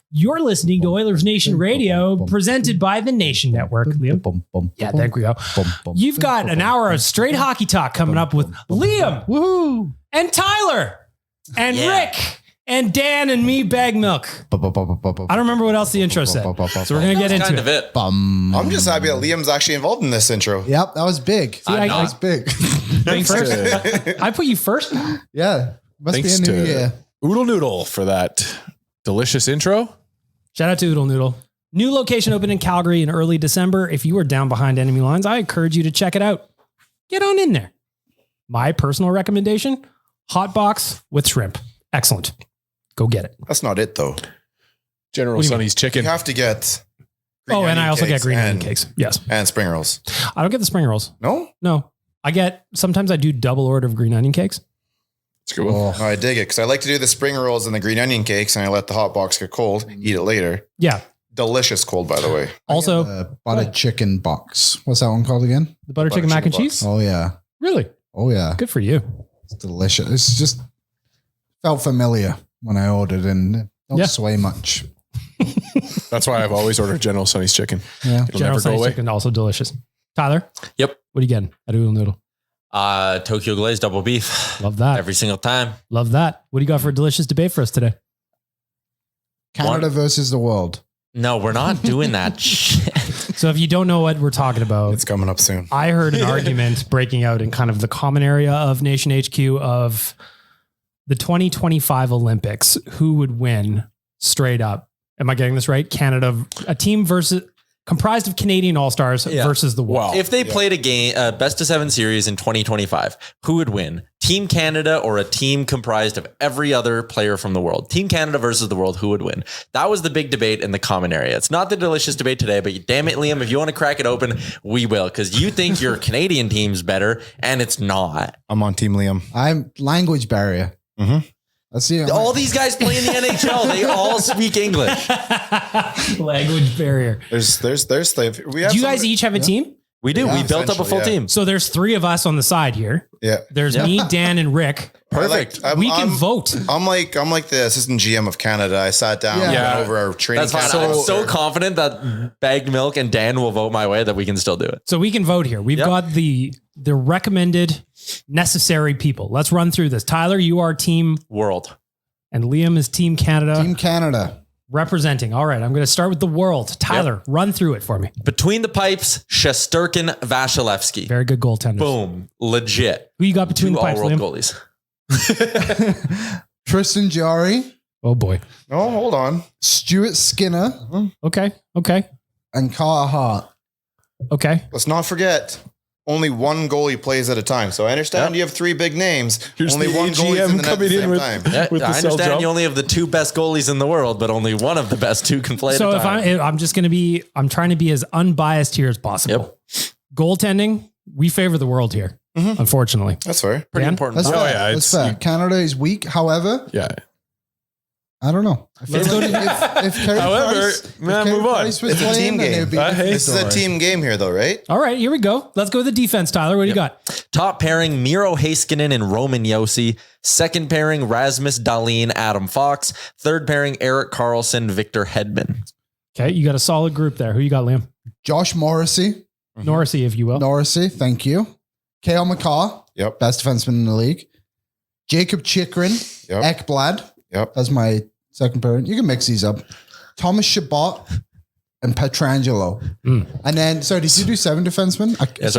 You're listening to Oilers Nation Radio, presented by the Nation Network. Liam? Yeah, there we go. You've got an hour of straight hockey talk coming up with Liam, woohoo, and Tyler, and Rick, and Dan, and me, Bag Milk. I don't remember what else the intro said, so we're going to get into it. I'm just happy that Liam's actually involved in this intro. Yep, that was big. That was big. First. I put you first? Yeah, must be a new year. Oodle Noodle for that delicious intro. Shout out to Oodle Noodle. New location opened in Calgary in early December. If you are down behind enemy lines, I encourage you to check it out. Get on in there. My personal recommendation, hot box with shrimp. Excellent. Go get it. That's not it though. General Sonny's chicken. You have to get. And I also get green onion cakes. Yes. And spring rolls. I don't get the spring rolls. No? No. Sometimes I do double order of green onion cakes. It's cool. Oh, I dig it because I like to do the spring rolls and the green onion cakes, and I let the hot box get cold, eat it later. Yeah. Delicious cold, by the way. Also, butter chicken box. What's that one called again? The butter chicken mac and cheese? Oh, yeah. Really? Oh, yeah. Good for you. It's delicious. It's just felt familiar when I ordered and don't sway much. That's why I've always ordered General Sonny's chicken. Yeah. It'll General never go Sonny's away. chicken, also delicious. Tyler? Yep. What are you getting at Oodle Noodle? Tokyo glazed double beef. Love that. Every single time. Love that. What do you got for a delicious debate for us today? Canada versus the world. No, we're not doing that shit. So if you don't know what we're talking about, It's coming up soon. I heard an argument breaking out in kind of the common area of Nation HQ of the 2025 Olympics. Who would win straight up? Am I getting this right? Canada, a team comprised of Canadian All-Stars versus the world. If they played a game, best of 7 series in 2025, who would win? Team Canada or a team comprised of every other player from the world? Team Canada versus the world, who would win? That was the big debate in the common area. It's not the delicious debate today, but damn it, Liam, if you want to crack it open, we will. Because you think your Canadian team's better, and it's not. I'm on Team Liam. I'm language barrier. Mm-hmm. Let's see. All these guys play in the NHL. They all speak English. Language barrier. There's we have Do you guys each have a team? We do. Yeah, We built up a full team. So there's 3 of us on the side here. Yeah. There's me, Dan, and Rick. Perfect. We can vote. I'm like the assistant GM of Canada. I sat down and went over our training. That's fine. camp. I'm so confident that Bagged Milk and Dan will vote my way that we can still do it. So we can vote here. We've got the recommended necessary people. Let's run through this. Tyler, you are team World. and Liam is team Canada. Team Canada. Representing. All right. I'm going to start with the world. Tyler, run through it for me. Between the pipes, Shesterkin, Vasilevsky. Very good goaltenders. Boom. Legit. Who you got between 2 the pipes, all-world Liam? goalies. Tristan Jarry. Oh boy. No, hold on. Stuart Skinner. Okay. And Carter Hart. Okay. Let's not forget. Only one goalie plays at a time. So I understand you have 3 big names. Here's only the one goalie in the net at the same time. Yeah, With the I cell understand jump. you only have the 2 best goalies in the world, but only one of the best 2 can play So at a time. I'm just going to I'm trying to be as unbiased here as possible. Goaltending, we favor the world here, unfortunately. That's fair. Pretty Dan? important. That's Oh, fair. yeah, That's it's- fair. Canada is weak. However, Yeah. I don't know. Let's go to if Carey However, Price, man, if Carey move on. Price was It's a playing, team then game. it would be a different This is a story. team game here, though, right? All right, here we go. Let's go to the defense, Tyler. What do you got? Top pairing, Miro Heiskanen and Roman Josi. Second pairing, Rasmus Dahlin, Adam Fox. Third pairing, Erik Karlsson, Victor Hedman. Okay, you got a solid group there. Who you got, Liam? Josh Morrissey. Norrisy, if you will. Norrisy, thank you. Kale McCarr, Yep. best defenseman in the league. Jacob Chikrin, Yep. Ekblad. Yep. That's my second pairing. You can mix these up. Thomas Chabot and Petrangelo. And then, sorry, did you do 7 defensemen?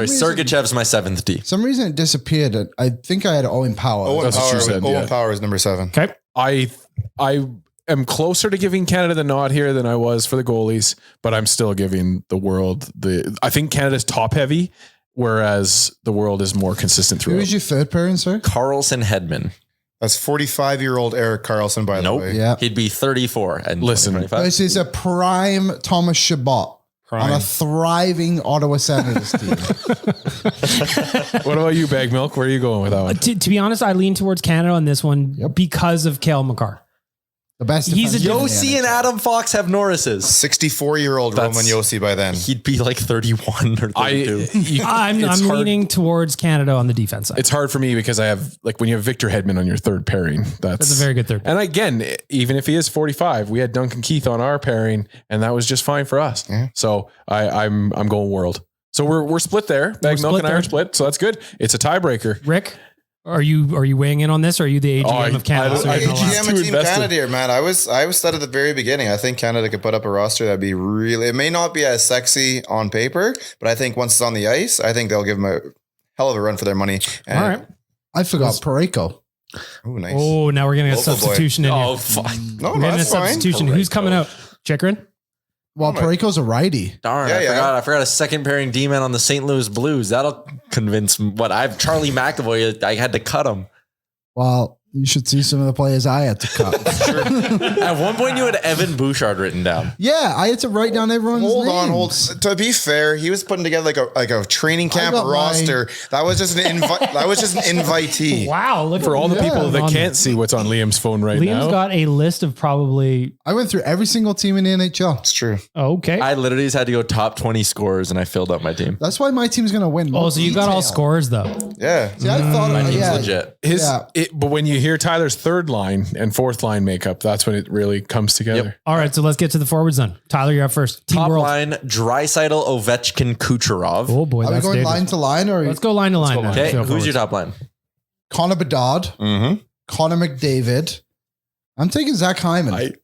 Sergachev's my 7th D. Some reason it disappeared. I think I had Owen Power. That's what you said, Owen yeah. Power is number 7. Okay. I am closer to giving Canada the nod here than I was for the goalies, but I'm still giving the world I think Canada's top heavy, whereas the world is more consistent Who throughout. was your third pairing, sir? Karlsson Hedman. That's 45-year-old Erik Karlsson, by the way. Yeah. He'd be 34 and Listen, 2025. This is a prime Thomas Chabot on a thriving Ottawa Senators team. What about you, Bag Milk? Where are you going with that one? To be honest, I lean towards Canada on this one because of Cale Makar. The best. He's a defenseman in the Yossi and NHL. Adam Fox have Norris's. 64-year-old Roman Josi by then. He'd be like 31 or 32. I'm leaning towards Canada on the defense side. It's hard for me because I have like when you have Victor Hedman on your third pairing. That's a very good third. And again, even if he is 45, we had Duncan Keith on our pairing, and that was just fine for us. Yeah. So I'm going world. So we're split there. Bag Milk and I are split, so that's good. It's a tiebreaker. Rick, are you weighing in on this? Or are you the AGM of Canada? I So you're not allowed- AGM too and Team invested. Canada here, man. I was said at the very beginning, I think Canada could put up a roster that'd be really, it may not be as sexy on paper, but I think once it's on the ice, I think they'll give them a hell of a run for their money. And, All right. I forgot Parayko. Oh, nice. Oh, now we're getting a Local boy. substitution in Oh, here. fuck. No, We're getting a that's fine. substitution. Who's coming out? Chikrin? Well, Parayko's a righty. Darn, Yeah, I forgot a second pairing D-man on the St. Louis Blues. That'll convince Charlie McAvoy. I had to cut him. Well, you should see some of the players I had to cut. At one point, you had Evan Bouchard written down. Yeah, I had to write down everyone's names. To be fair, he was putting together like a training camp got roster. That was just an invitee. Wow. Look For all the people that on can't see what's on Liam's phone right Liam's now. got a list of probably. I went through every single team in the NHL. It's true. Oh, okay. I literally just had to go top 20 scorers, and I filled up my team. That's why my team's going to win. Oh, so you got all scores though. Yeah. See, I thought, My team's yeah, legit. Yeah. But when you hear Tyler's third line and fourth line makeup, that's when it really comes together. All right, so let's get to the forwards then. Tyler, you're up first. Team Top World. line, Draisaitl, Ovechkin, Kucherov. Oh boy, Are we that's going dangerous. line to line or Let's go line to line. now. Okay, Go who's forwards. your top line? Connor Bedard, Mm-hmm. Connor McDavid? I'm taking Zach Hyman.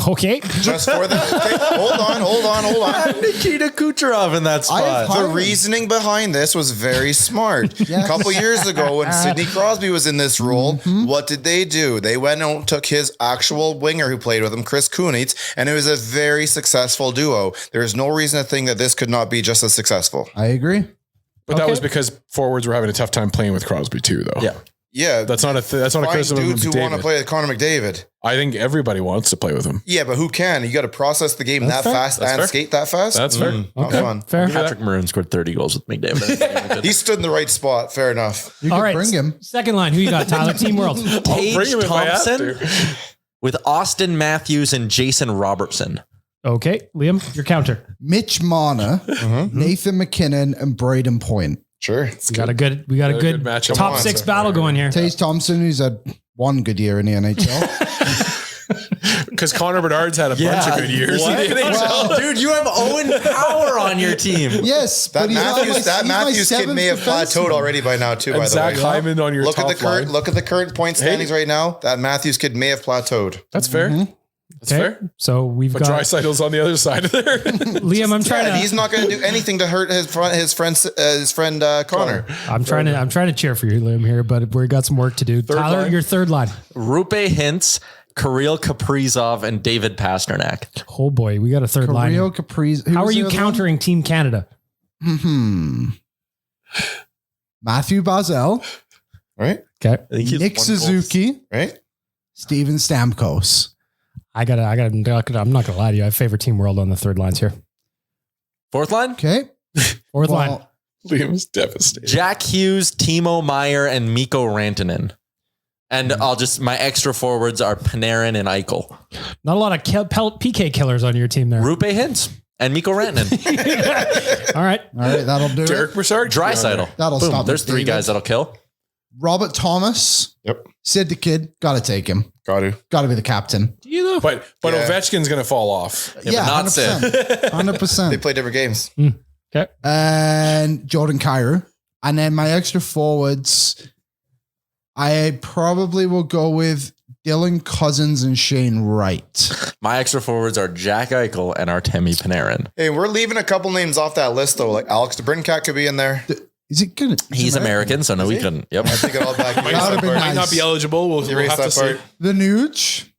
Okay. Just for that. Okay, hold on. Nikita Kucherov in that I have spot. The Hyman. reasoning behind this was very smart. Yes. A couple years ago, when Sidney Crosby was in this role, what did they do? They went and took his actual winger who played with him, Chris Kunitz, and it was a very successful duo. There is no reason to think that this could not be just as successful. I agree. But that Okay. was because forwards were having a tough time playing with Crosby too, though. Yeah. Yeah, That's not a find criticism of dudes who want to McDavid. play with Connor McDavid. I think everybody wants to play with him. Yeah, but who can? You got to process the game That's that fair. fast That's and fair. skate that fast. That's fair. Not fun. Fair. Patrick Maroon scored 30 goals with McDavid. He stood in the right spot. Fair enough. You All could right. bring him. Second line. Who you got? Tyler, Team World. Tage bring him if I have Thompson to. with Austin Matthews and Jason Robertson. Okay. Liam, your counter. Mitch Marner, Nathan McKinnon, and Braden Point. Sure. We got a good good matchup. top Come on, six sir. battle going here. Tage Thompson, who's had one good year in the NHL. Because Connor Bedard's had a bunch of good years. What? in the NHL. Well- Dude, you have Owen Power on your team. Yes, That but he's not Matthews, my- that he's my Matthews kid seventh may have defenseman. plateaued already by now too. And By the Zach way, Hyman on your look at top the current line. look at the current point standings right now. That Matthews kid may have plateaued. That's fair. That's Okay. fair. So we've But got Draisaitl's on the other side of there. Liam. I'm trying Yeah, to. he's not going to do anything to hurt his friend Connor. I'm trying to cheer for you, Liam, here, but we got some work to do. Tyler, line. your third line. Rupe Hintz, Kirill Kaprizov, and David Pasternak. Oh boy, we got a third line. Rio Capriz. How are you countering Team Canada? Matthew Barzell, Right? Okay. I think he's Nick one goal. Suzuki, Right? Steven Stamkos. I'm not gonna lie to you. I favor Team World on the third lines here. Fourth line? Okay. Fourth line. Well, Liam's devastated. Jack Hughes, Timo Meyer, and Mikko Rantanen. And my extra forwards are Panarin and Eichel. Not a lot of PK killers on your team there. Rupe Hintz and Mikko Rantanen. All right. all right, that'll do Derek it. Broussard. Draisaitl. That'll Boom. stop There's three McDavid. guys that'll kill. Robert Thomas. Yep. Sid the Kid. Got to take him. Got to. Got to be the captain. You though. But Yeah. Ovechkin's going to fall off. Yeah, but not Sid. 100%. They play different games. Okay. And Jordan Kyrou. And then my extra forwards, I probably will go with Dylan Cousins and Shane Wright. My extra forwards are Jack Eichel and Artemi Panarin. Hey, we're leaving a couple names off that list though. Like Alex DeBrincat could be in there. Is it good? He's American, so no, we couldn't. Yep. I take it all back. That would've been Might nice. not be eligible. We'll Erase have that to see. part. The Nuge.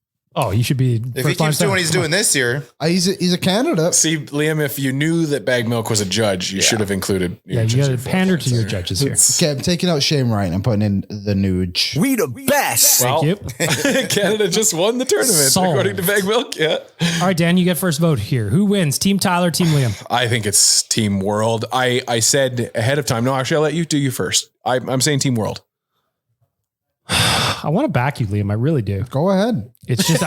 Oh, you should be. If he keeps doing what he's doing this year, He's a candidate. See, Liam, if you knew that Bag Milk was a judge, you should have included. Yeah, you got to pander to your judges here. Okay, I'm taking out Shane Wright and I'm putting in the Nuge. We the best. Thank you. Canada just won the tournament, Solid. according to Bag Milk. Yeah. All right, Dan, you get first vote here. Who wins? Team Tyler, Team Liam. I think it's Team World. I said ahead of time. No, actually, I'll let you do you first. I'm saying Team World. I want to back you, Liam. I really do. Go ahead. It's just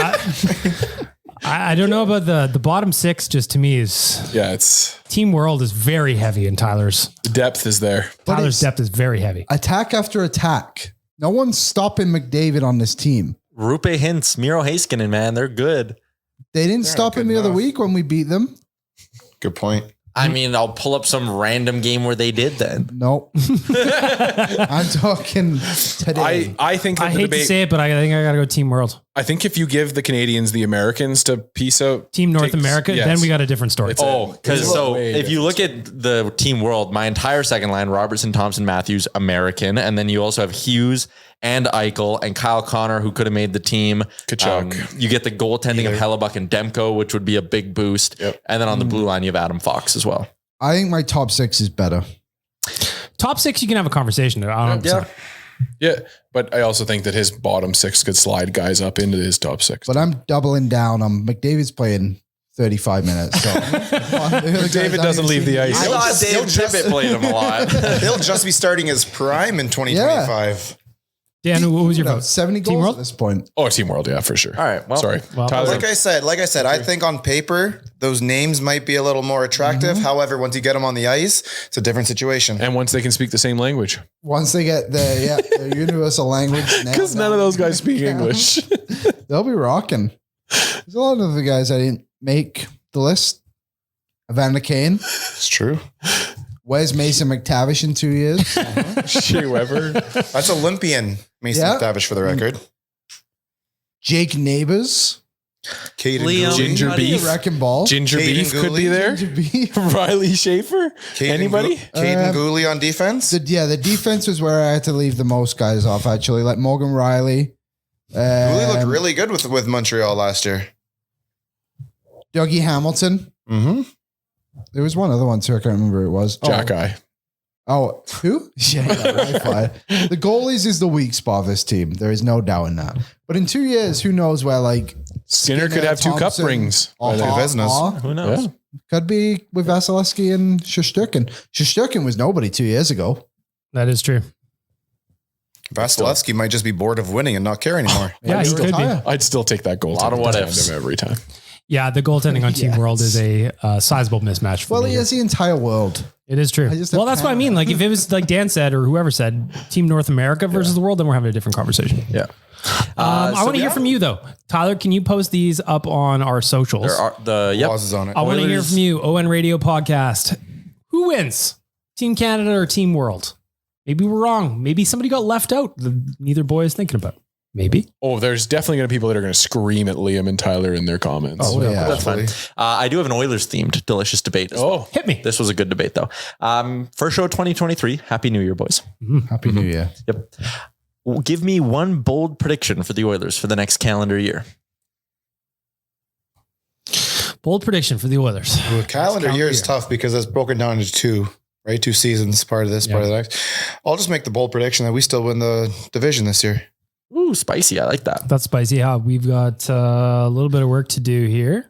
I don't know about the bottom six. Just to me is it's Team World is very heavy, and Tyler's the depth is there. Tyler's depth is very heavy. Attack after attack. No one's stopping McDavid on this team. Rupe Hintz, Miro Heiskanen, man, they're good. They didn't stop him the other week when we beat them. Good point. I mean, I'll pull up some random game where they did then. Nope. I'm talking today. I think that I the hate debate, to say it, but I think I got to go Team World. I think if you give the Canadians the Americans to piece out Team North America, yes. then we got a different story. Because if you look at the Team World, my entire second line, Robertson, Thompson, Matthews, American. And then you also have Hughes and Eichel and Kyle Connor, who could have made the team. Kachuk. You get the goaltending of Hellebuck and Demko, which would be a big boost. Yep. And then on the blue line, you have Adam Fox as well. I think my top six is better. Top six, you can have a conversation there. Yeah, but I also think that his bottom six could slide guys up into his top six. But I'm doubling down on McDavid's playing 35 minutes. So McDavid doesn't leave the ice. I thought Dave Tippett played him a lot. He'll just be starting his prime in 2025. Dan, what was your 70 Team goals World? at this point. Oh, Team World, yeah, for sure. All right, well, sorry, well, Tyler. Like I said, I think on paper, those names might be a little more attractive. However, once you get them on the ice, it's a different situation. And once they can speak the same language, Once they get the universal language, because none of those guys speak English. they'll be rocking. There's a lot of the guys I didn't make the list. Evander Kane. It's true. Where's Mason McTavish in 2 years? Shea Weber. That's Olympian Mason Yeah. McTavish for the record. Jake Neighbors. Caden Liam. Gooley. Ginger How do you Beef. Wrecking Ball. Ginger Caden Beef could be Gooley. there. Ginger Beef. Riley Schaefer. Anybody? Caden Gooley on defense. The defense was where I had to leave the most guys off, actually. Like Morgan Riley. Gooley looked really good with Montreal last year. Dougie Hamilton. Mm-hmm. There was one other one too. I can't remember who it was. Jack Eye. Oh, who? Yeah, Wi-Fi. The goalies is the weak spot of this team. There is no doubt in that. But in 2 years, who knows where like Skinner could have 2 cup Thompson, rings. By the Veznas. Who knows? Yeah. Could be with Vasilevsky and Shesterkin. Shesterkin was nobody 2 years ago. That is true. Vasilevsky might just be bored of winning and not care anymore. Yeah, he could be. retire. I'd still take that goal. A lot of what ifs. every time. Yeah, the goaltending on Team Yes. World is a sizable mismatch for Well, me. he has the entire world. It is true. I just Well, have that's what I mean. Like if it was like Dan said or whoever said, Team North America versus the world, then we're having a different conversation. Yeah. I want to hear from you though. Tyler, can you post these up on our socials? There are Pauses on it. I want to hear Oilers- from you. ON Radio Podcast. Who wins? Team Canada or Team World? Maybe we're wrong. Maybe somebody got left out. Neither boy is thinking about. Maybe. Oh, there's definitely going to be people that are going to scream at Liam and Tyler in their comments. Oh, yeah. That's fine. I do have an Oilers themed delicious debate. As well. Hit me. This was a good debate though. First show of 2023. Happy New Year, boys. Happy New Year. Yep. Give me one bold prediction for the Oilers for the next calendar year. Bold prediction for the Oilers. The calendar year is tough because it's broken down into 2, right? 2 seasons, part of this, part of the next. I'll just make the bold prediction that we still win the division this year. Ooh, spicy. I like that. That's spicy. Huh? We've got a little bit of work to do here.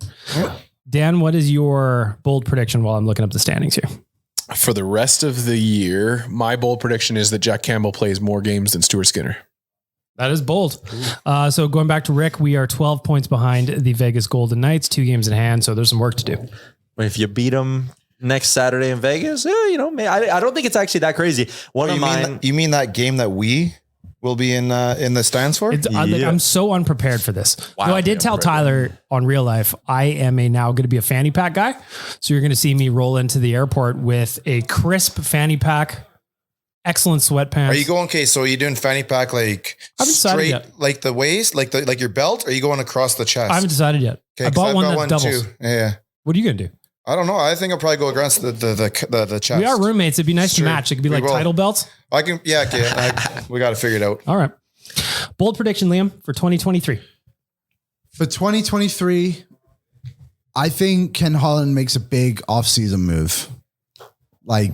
Dan, what is your bold prediction while I'm looking up the standings here? For the rest of the year, my bold prediction is that Jack Campbell plays more games than Stuart Skinner. That is bold. So going back to Rick, we are 12 points behind the Vegas Golden Knights, 2 games in hand. So there's some work to do. If you beat them next Saturday in Vegas, I don't think it's actually that crazy. You mean that game that we will be in the stands for? I'm so unprepared for this. Wow, Though I did tell Tyler on Real Life, I am now going to be a fanny pack guy. So you're going to see me roll into the airport with a crisp fanny pack, excellent sweatpants. Are you going, so are you doing fanny pack like I haven't decided straight, yet. like the waist, like your belt? Or are you going across the chest? I haven't decided yet. I 'Cause bought I've one got that doubles. too. Yeah. What are you going to do? I don't know. I think I'll probably go across the chest. We are roommates. It'd be nice to Sure. match. It could be We like will. title belts. I can, yeah, okay. We got to figure it out. All right. Bold prediction, Liam, for 2023. For 2023, I think Ken Holland makes a big offseason move. Like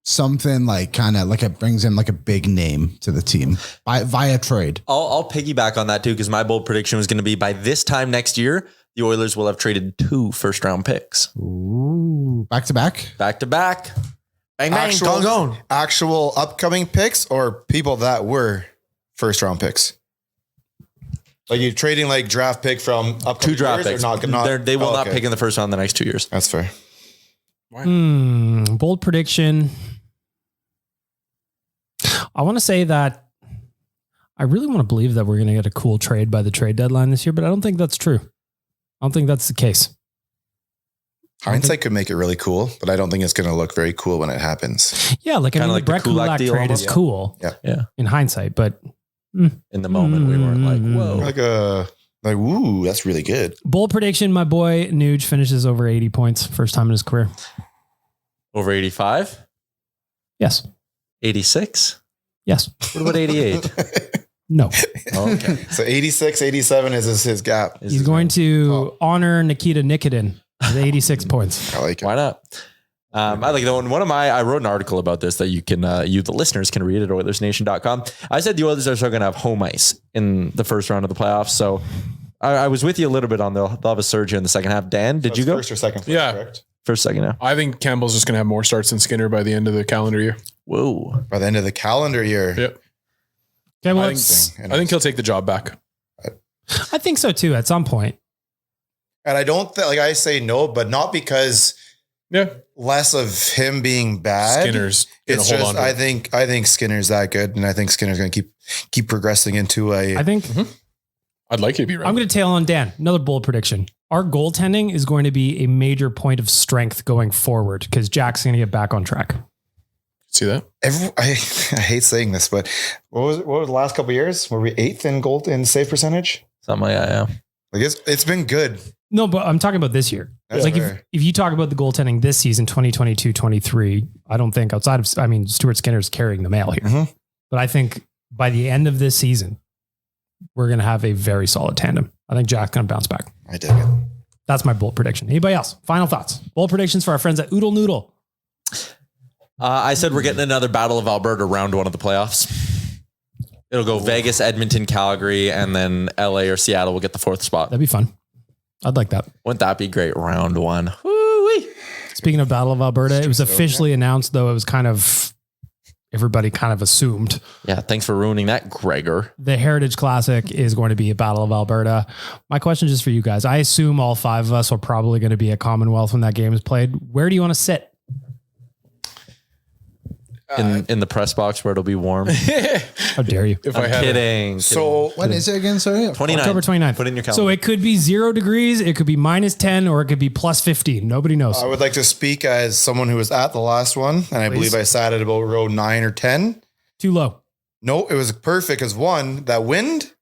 something like kind of like it brings in like a big name to the team via trade. I'll piggyback on that too, because my bold prediction was going to be by this time next year, the Oilers will have traded 2 first-round picks. Ooh, back to back. Back to back. Bang, bang, gone. Actual upcoming picks or people that were first round picks? Like you're trading like draft pick from up 2 draft years picks. They will not pick in the first round the next 2 years. That's fair. Bold prediction. I want to say that I really want to believe that we're going to get a cool trade by the trade deadline this year, but I don't think that's true. I don't think that's the case. Hindsight could make it really cool, but I don't think it's going to look very cool when it happens. Yeah, like Kinda the like the Brett Kulak Kulak deal trade almost. is cool. Yeah. In hindsight, but In the moment, we weren't like, whoa. Like, ooh, that's really good. bold prediction, my boy Nuge finishes over 80 points, first time in his career. Over 85? Yes. 86? Yes. What about 88? No. Oh, okay. So 86, 87 is his gap. He's going to honor Nikita Nikitin with 86 points. I like it. Why not? I like that one. I wrote an article about this that you can, the listeners can read at Oilersnation.com. I said the Oilers are still going to have home ice in the first round of the playoffs. So I was with you a little bit on they'll have a surge here in the second half. Dan, did you go? First or second? Yeah. Correct. First, second now. I think Campbell's just going to have more starts than Skinner by the end of the calendar year. Whoa. By the end of the calendar year. Yep. Okay, well, I think he'll take the job back. I think so too at some point. And I don't like I say no, but not because less of him being bad. Skinner's gonna It's hold just on to I it. think Skinner's that good, and I think Skinner's going to keep progressing into a. I think I'd like you to be right. I'm going to tail on Dan. Another bold prediction. Our goaltending is going to be a major point of strength going forward because Jack's going to get back on track. See that? I hate saying this, but what was the last couple of years? Were we 8th in goal in save percentage? Something like that, yeah. Like it's been good. No, but I'm talking about this year. That's like fair. if you talk about the goaltending this season, 2022-23, I don't think outside of, Stuart Skinner's carrying the mail here. Mhm. But I think by the end of this season, we're going to have a very solid tandem. I think Jack's going to bounce back. I dig it. That's my bold prediction. Anybody else? Final thoughts. Bold predictions for our friends at Oodle Noodle. I said we're getting another Battle of Alberta round 1 of the playoffs. It'll go Vegas, Edmonton, Calgary, and then LA or Seattle will get the 4th spot. That'd be fun. I'd like that. Wouldn't that be great? Round 1. Woo-wee. Speaking of Battle of Alberta, it was officially announced, though it was kind of, everybody kind of assumed. Yeah, thanks for ruining that, Gregor. The Heritage Classic is going to be a Battle of Alberta. My question is just for you guys. I assume all 5 of us are probably going to be at Commonwealth when that game is played. Where do you want to sit? In the press box where it'll be warm. How dare you? If I'm I had kidding. So When is it again? Sorry. 29. October 29th. Put it in your calendar. So it could be 0 degrees, it could be -10, or it could be +15. Nobody knows. I would like to speak as someone who was at the last one, and I believe I sat at about row 9 or 10. Too low. No, it was perfect because one, that wind,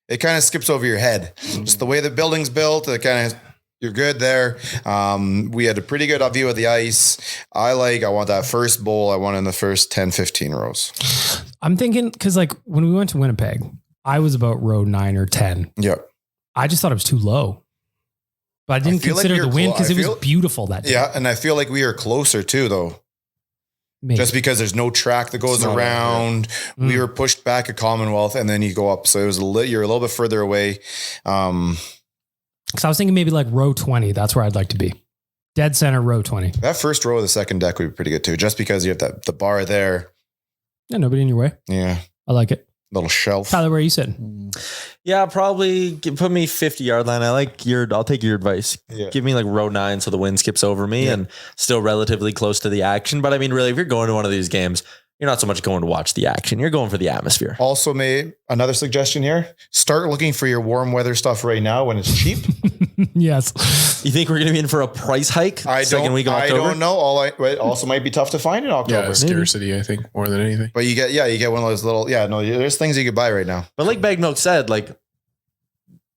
it kind of skips over your head. Just the way the building's built, it kind of, you're good there. We had a pretty good view of the ice. I want that first bowl. I want in the first 10, 15 rows. I'm thinking, because like when we went to Winnipeg, I was about row 9 or 10. Yep. I just thought it was too low. But I didn't feel like consider you're the wind clo- because I it was feel- beautiful that day. Yeah. And I feel like we are closer too, though. Maybe. Just because there's no track that goes It's not around. We were pushed back at Commonwealth and then you go up. So it was you're a little bit further away. Because I was thinking maybe like row 20. That's where I'd like to be. Dead center, row 20. That first row of the second deck would be pretty good too, just because you have the bar there. Yeah, nobody in your way. Yeah. I like it. Little shelf. Tyler, where are you sitting? Yeah, probably put me 50-yard line. I'll take your advice. Yeah. Give me like row 9 so the wind skips over me and still relatively close to the action. But I mean, really, if you're going to one of these games, you're not so much going to watch the action. You're going for the atmosphere. Also made another suggestion here. Start looking for your warm weather stuff right now when it's cheap. Yes. You think we're going to be in for a price hike? Second week of I October? don't know. It also might be tough to find in October. Yeah, scarcity, I think, more than anything. But you get one of those little, there's things you could buy right now. But like Bag Milk said, like,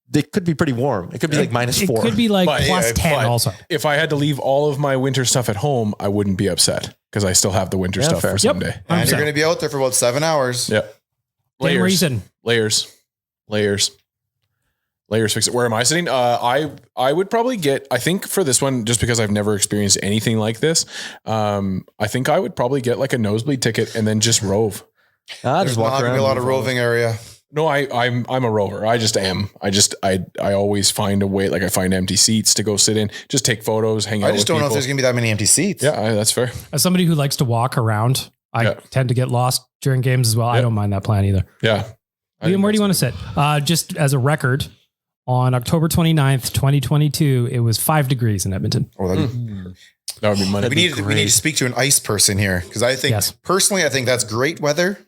they could be pretty warm. It could be like -4. It could be like But, plus yeah, 10 but also. If I had to leave all of my winter stuff at home, I wouldn't be upset because I still have the winter stuff fair. for someday. And 100%. you're going to be out there for about 7 hours. Yeah. Dan, where are you sitting? Layers fix it. Where am I sitting? I would probably get, I think for this one, just because I've never experienced anything like this, I think I would probably get like a nosebleed ticket and then just rove. There's Just not walk going to around. be a lot of roving area. No, I'm a rover. I just am. I always find a way. Like I find empty seats to go sit in, just take photos, hang out. I just with don't know if people. there's going to be that many empty seats. Yeah, that's fair. As somebody who likes to walk around, I Yeah. tend to get lost during games as well. I Yeah. don't mind that plan either. Yeah. Liam, where do you want to sit? Just as a record, on October 29th, 2022, it was 5 degrees in Edmonton. Oh, that would be money. we need to speak to an ice person here because I think personally, I think that's great weather.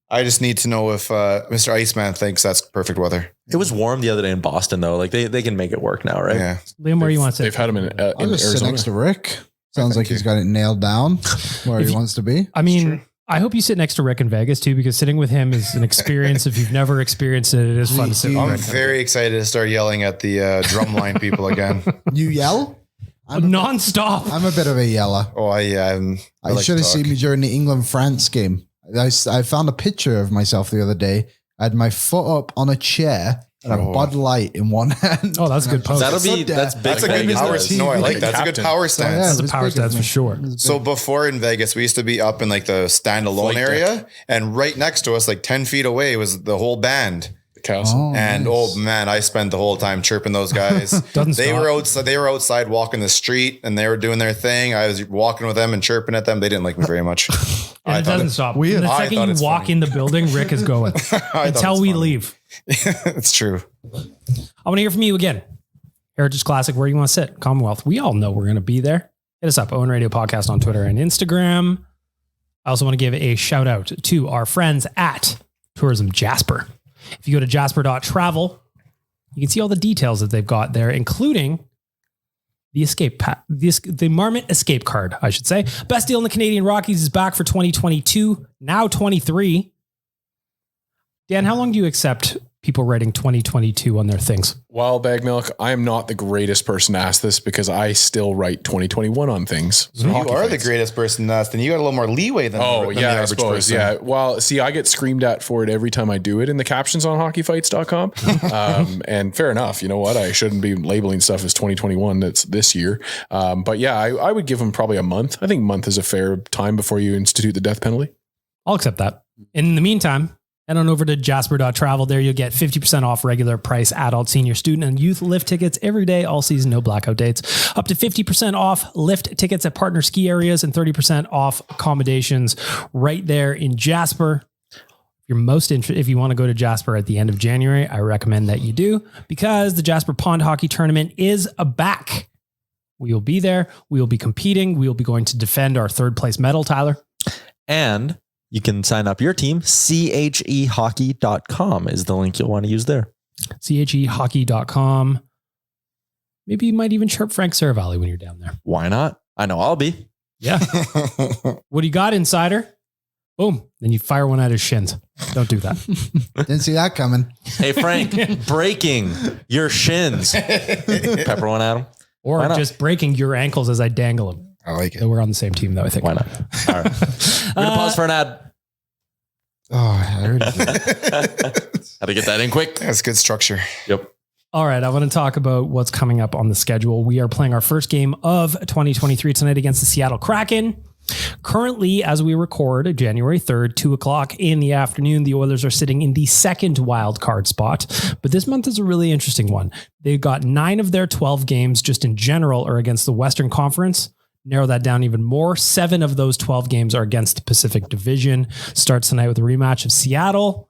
I just need to know if Mr. Iceman thinks that's perfect weather. It was warm the other day in Boston, though. Like they can make it work now, right? Yeah. Liam, where do you want to sit? They've had him in I'll just sit Arizona. next to Rick. Sounds like he's got it nailed down where he wants to be. I mean, I hope you sit next to Rick in Vegas too, because sitting with him is an experience. If you've never experienced it, it is fun to sit with I'm Rick. very excited to start yelling at the drumline people again. You yell? Non-stop. I'm a bit of a yeller. Oh, I like should to have seen talk. me during the England-France game. I found a picture of myself the other day. I had my foot up on a chair and a Bud Light in one hand. Oh, that's a good post. That's big. That's a good Vegas power. does. No, I like Like that's a good captain. power stance. That's a power stance for sure. So before in Vegas, we used to be up in like the standalone Flight area, and right next to us, like 10 feet away, was the whole band. Castle. And nice. oh man, I spent the whole time chirping those guys. Doesn't They stop. were outside. They were outside walking the street, and they were doing their thing. I was walking with them and chirping at them. They didn't like me very much. And it doesn't stop. weird. The I second thought you it's walk funny. in the building, Rick is going until we leave. It's true. I want to hear from you again. Heritage Classic, where do you want to sit? Commonwealth. We all know we're going to be there. Hit us up, Owen Radio Podcast on Twitter and Instagram. I also want to give a shout out to our friends at Tourism Jasper. If you go to jasper.travel, you can see all the details that they've got there, including the Marmot Escape Card, I should say. Best deal in the Canadian Rockies is back for 2022, now 23. Dan, how long do you accept people writing 2022 on their things? Well, Bag Milk, I am not the greatest person to ask this because I still write 2021 on things. You are the greatest person to ask, and you got a little more leeway than Oh, than yeah, the I average suppose. person. Yeah. Well, see, I get screamed at for it every time I do it in the captions on hockeyfights.com. And fair enough. You know what? I shouldn't be labeling stuff as 2021. That's this year. But yeah, I would give them probably a month. I think a month is a fair time before you institute the death penalty. I'll accept that. In the meantime, head on over to jasper.travel. There you'll get 50% off regular price adult, senior, student, and youth lift tickets every day, all season, no blackout dates. Up to 50% off lift tickets at partner ski areas and 30% off accommodations right there in Jasper. If you want to go to Jasper at the end of January, I recommend that you do, because the Jasper Pond Hockey Tournament is back. We will be there. We will be competing. We will be going to defend our third place medal, Tyler. And you can sign up your team. chehockey.com is the link you'll want to use there. chehockey.com. Maybe you might even chirp Frank Saravalli when you're down there. Why not? I know I'll be. Yeah. What do you got, Insider? Boom. Then you fire one at his shins. Don't do that. Didn't see that coming. Hey, Frank, breaking your shins. Pepper one at him. Or Why not? just breaking your ankles as I dangle them. I like it. So we're on the same team, though, I think. Why not? All right. We're going to pause for an ad. Oh, I heard it. Had to get that in quick. That's good structure. Yep. All right. I want to talk about what's coming up on the schedule. We are playing our first game of 2023 tonight against the Seattle Kraken. Currently, as we record, January 3rd, 2:00 in the afternoon, the Oilers are sitting in the second wild card spot. But this month is a really interesting one. They've got 9 of their 12 games just in general are against the Western Conference. Narrow that down even more. 7 of those 12 games are against the Pacific Division. Starts tonight with a rematch of Seattle.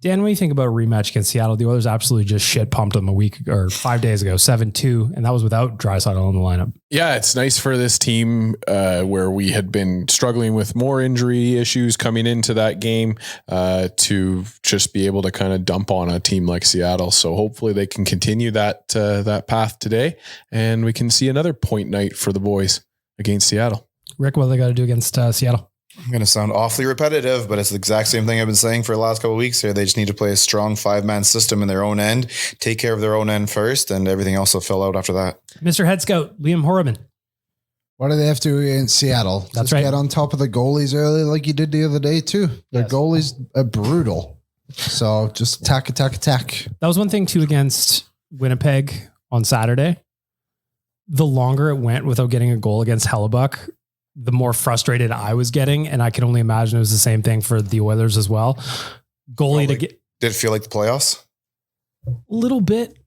Dan, what do you think about a rematch against Seattle? The Oilers absolutely just shit pumped them a week or 5 days ago, 7-2, and that was without Draisaitl in the lineup. Yeah, it's nice for this team where we had been struggling with more injury issues coming into that game to just be able to kind of dump on a team like Seattle. So hopefully they can continue that path today, and we can see another point night for the boys against Seattle. Rick, what do they got to do against Seattle? I'm going to sound awfully repetitive, but it's the exact same thing I've been saying for the last couple of weeks here. They just need to play a strong 5-man system in their own end, take care of their own end first, and everything else will fill out after that. Mr. Head Scout, Liam Horriman. What do they have to do in Seattle? That's Just right. Get on top of the goalies early like you did the other day too. Their goalies are brutal. So just attack. That was one thing too against Winnipeg on Saturday. The longer it went without getting a goal against Hellebuck, the more frustrated I was getting. And I can only imagine it was the same thing for the Oilers as well. Goalie to get Did it feel like the playoffs? a little bit.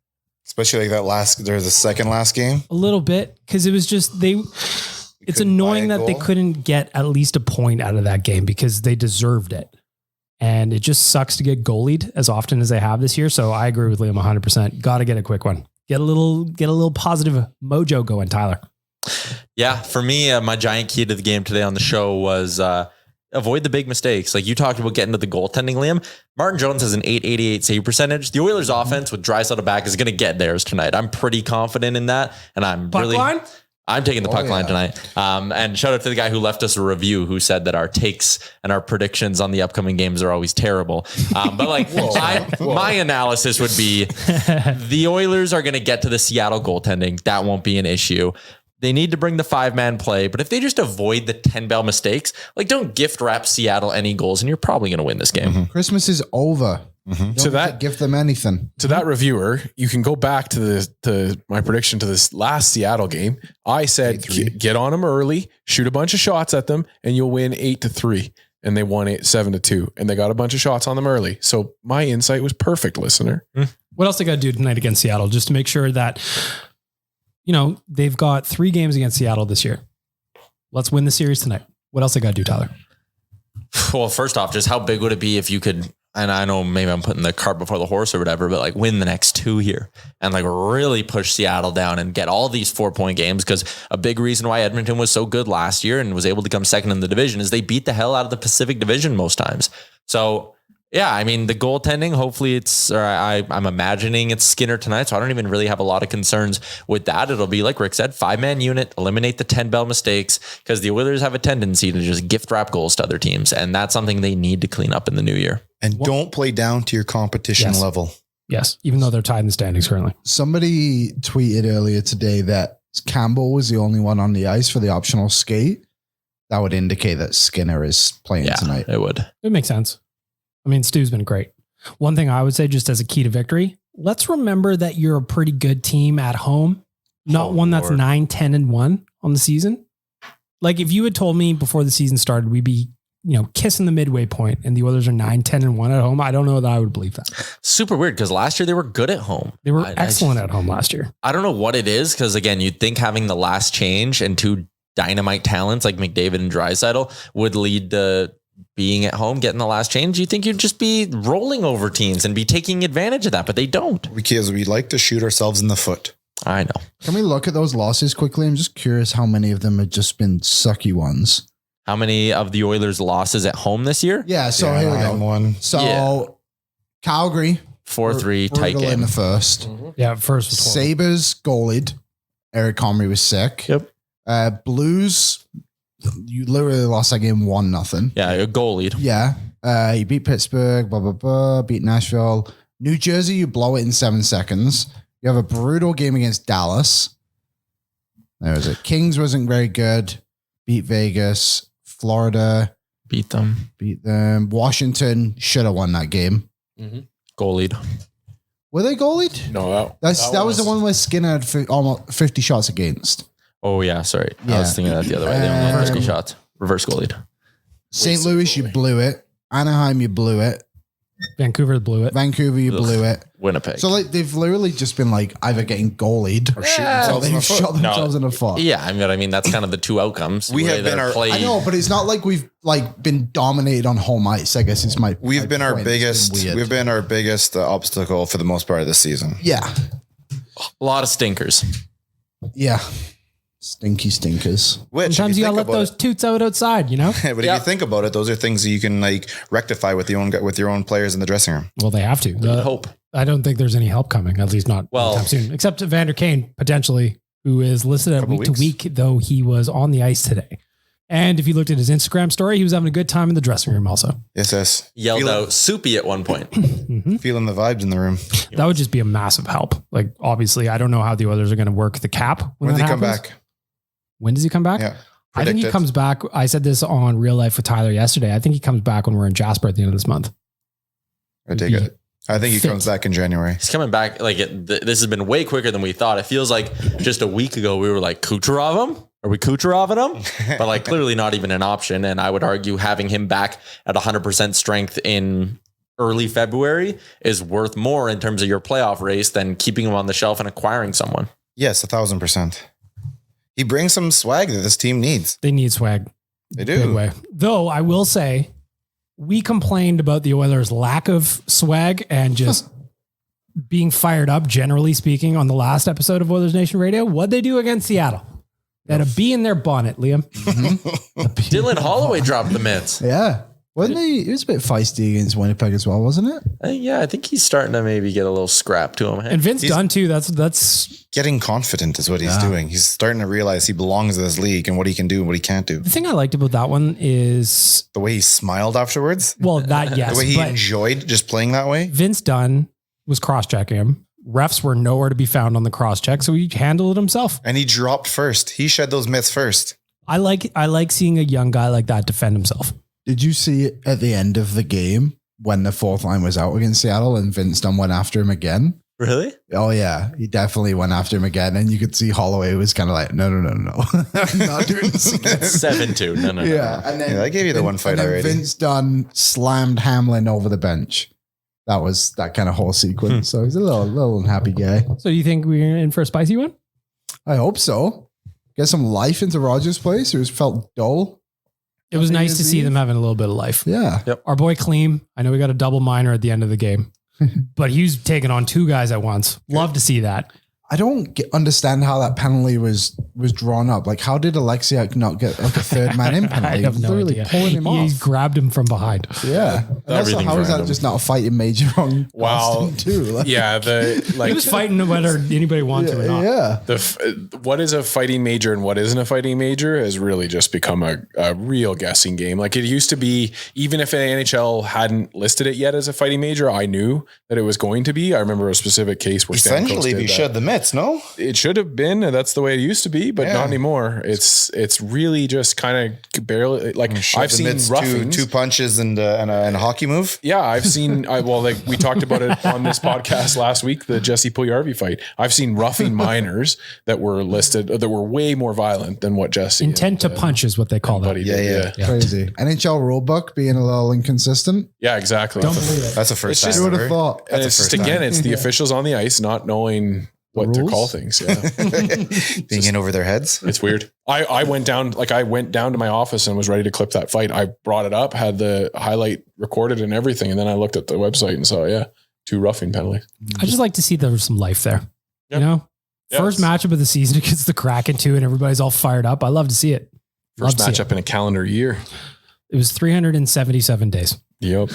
Especially like the second last game. A little bit, because it was just it's couldn't annoying buy a that they goal? couldn't get at least a point out of that game because they deserved it. And it just sucks to get goalied as often as they have this year. So I agree with Liam 100%. Got to get a quick one. Get a little positive mojo going, Tyler. Yeah, for me, my giant key to the game today on the show was avoid the big mistakes. Like you talked about getting to the goaltending, Liam. Martin Jones has an .888 save percentage. The Oilers offense with Draisaitl back is going to get theirs tonight. I'm pretty confident in that. And I'm I'm taking the puck line tonight. And shout out to the guy who left us a review who said that our takes and our predictions on the upcoming games are always terrible. But like my analysis would be the Oilers are going to get to the Seattle goaltending. That won't be an issue. They need to bring the 5-man play, but if they just avoid the 10-bell mistakes, like don't gift wrap Seattle any goals and you're probably going to win this game. Mm-hmm. Christmas is over. Mm-hmm. To that, give them anything. To that reviewer, you can go back to my prediction to this last Seattle game. I said, get on them early, shoot a bunch of shots at them, and you'll win 8-3. And they won 7-2, and they got a bunch of shots on them early. So my insight was perfect, listener. What else they got to do tonight against Seattle just to make sure that, they've got 3 games against Seattle this year. Let's win the series tonight. What else they got to do, Tyler? Well, first off, just how big would it be if you could, and I know maybe I'm putting the cart before the horse or whatever, but like win the next 2 here and like really push Seattle down and get all these 4-point games. Because a big reason why Edmonton was so good last year and was able to come second in the division is they beat the hell out of the Pacific Division most times. So yeah, I mean, the goaltending, hopefully I'm imagining it's Skinner tonight, so I don't even really have a lot of concerns with that. It'll be, like Rick said, 5-man unit, eliminate the 10-bell mistakes, because the Oilers have a tendency to just gift wrap goals to other teams, and that's something they need to clean up in the new year. And don't play down to your competition level. Yes, even though they're tied in the standings currently. Somebody tweeted earlier today that Campbell was the only one on the ice for the optional skate. That would indicate that Skinner is playing tonight. It would. It makes sense. I mean, Stu's been great. One thing I would say just as a key to victory, let's remember that you're a pretty good team at home, not one that's 9-10-1 on the season. Like if you had told me before the season started, we'd be, kissing the midway point and the Oilers are 9-10-1 at home. I don't know that I would believe that. Super weird because last year they were good at home. They were excellent at home last year. I don't know what it is because again, you'd think having the last change and 2 dynamite talents like McDavid and Draisaitl would lead to being at home, getting the last change. You think you'd just be rolling over teams and be taking advantage of that, but they don't. Because we like to shoot ourselves in the foot. I know. Can we look at those losses quickly? I'm just curious how many of them have just been sucky ones. How many of the Oilers' losses at home this year? Yeah, so here we go. 9-1. So Calgary 4-3 tight game in the first. Mm-hmm. Yeah, first was Sabres goalied. Eric Comrie was sick. Yep. Blues, you literally lost that game 1-0. Yeah, a goal lead. Yeah. You beat Pittsburgh, blah, blah, blah, beat Nashville. New Jersey, you blow it in 7 seconds. You have a brutal game against Dallas. There was it. Kings wasn't very good. Beat Vegas. Florida. Beat them. Washington should have won that game. Mm-hmm. Goal lead. Were they goalied? No, that was the one where Skinner had almost 50 shots against. Oh, yeah. Sorry. Yeah. I was thinking that the other way. They only had 50 shots. Reverse goal lead. St. Louis, you blew it. Anaheim, you blew it. Vancouver blew it. Vancouver, you blew it. Winnipeg. So like they've literally just been like either getting goalied or shooting themselves in the foot. Yeah, I mean that's kind of the 2 outcomes. We have been I know, but it's not like we've like been dominated on home ice. I guess it's my. We've been our biggest obstacle for the most part of the season. Yeah, a lot of stinkers. Yeah, stinky stinkers. Which sometimes you gotta let those toots out outside, But if you think about it, those are things that you can like rectify with your own players in the dressing room. Well, they have to. Hope. I don't think there's any help coming, at least not anytime soon, except Vander Kane potentially, who is listed at week to week, though he was on the ice today. And if you looked at his Instagram story, he was having a good time in the dressing room also. Yes. Yelled out soupy at one point. Feeling the vibes in the room. That would just be a massive help. Like, obviously, I don't know how the Oilers are going to work the cap. When does he come back? When does he come back? Yeah. I think he comes back. I said this on Real Life with Tyler yesterday. I think he comes back when we're in Jasper at the end of this month. I take it. I think he comes back in January. He's coming back. Like this has been way quicker than we thought. It feels like just a week ago we were like, Kucherov him? Are we Kucheroving him? But like clearly not even an option. And I would argue having him back at 100% strength in early February is worth more in terms of your playoff race than keeping him on the shelf and acquiring someone. Yes, 1,000%. He brings some swag that this team needs. They need swag. They do. Big way. Though I will say, we complained about the Oilers' lack of swag and just being fired up, generally speaking, on the last episode of Oilers Nation Radio. What'd they do against Seattle? They had a bee in their bonnet, Liam. Dylan Holloway dropped the mitts. Yeah. Wasn't he? He was a bit feisty against Winnipeg as well, wasn't it? Yeah, I think he's starting to maybe get a little scrap to him. And Vince Dunn too. That's getting confident is what he's doing. He's starting to realize he belongs in this league and what he can do and what he can't do. the thing I liked about that one is, The way he smiled afterwards, well, that yes, the way he but enjoyed just playing that way. Vince Dunn was cross-checking him. Refs were nowhere to be found on the cross-check, so he handled it himself. And he dropped first. He shed those mitts first. I like seeing a young guy like that defend himself. Did you see it at the end of the game when the fourth line was out against Seattle and Vince Dunn went after him again? Really? Oh yeah, he definitely went after him again, and you could see Holloway was kind of like, no, I'm not doing this again. 7-2. No. Yeah, and then I gave you the one fight and then already. Vince Dunn slammed Hamlin over the bench. That was that kind of whole sequence. So he's a little unhappy guy. So do you think we're in for a spicy one? I hope so. Get some life into Rogers' place. It was felt dull. It was New nice to Year's see Eve. them having a little bit of life. Yeah. Our boy Kleem, I know we got a double minor at the end of the game, but he was taking on two guys at once. Love to see that. I don't understand how that penalty was drawn up. Like, how did Alexiak not get like a third man in penalty? I have no Literally idea. pulling him He off. grabbed him from behind. Yeah. And also, Everything's how is that random. just not a fighting major on Wow. Austin too? Like, Yeah, He was fighting whether anybody wanted to or not. yeah. what is a fighting major and what isn't a fighting major has really just become a real guessing game. Like it used to be, even if an NHL hadn't listed it yet as a fighting major, I knew that it was going to be. I remember a specific case where Stamkos Essentially, if did you that. shed the mitts, no? It should have been, and that's the way it used to be, but Yeah. not anymore. It's really just kind of barely like Shed I've the seen mitts, roughings. two punches and a hockey move. Yeah, I've seen. Like we talked about it on this podcast last week, the Jesse Puljujarvi fight. I've seen roughing minors that were listed that were way more violent than what Jesse Intent to punch is what they call that. Buddy did. Yeah. Crazy. NHL rulebook being a little inconsistent. Yeah, exactly. Don't believe it. That's the first It's just- time. You would ever. have thought. And That's it's the just first again, time. it's the officials on the ice not knowing what to rules? call things. Yeah, Being in over their heads. it's weird. I went down to my office and was ready to clip that fight. I brought it up, had the highlight recorded and everything, and then I looked at the website and saw 2 roughing penalties. I just like to see there was some life there. Yep. You know, Yeah, first it's- matchup of the season against the Kraken too, and everybody's all fired up. I love to see it. First Love to see matchup in a calendar year. It was 377 days. Yep.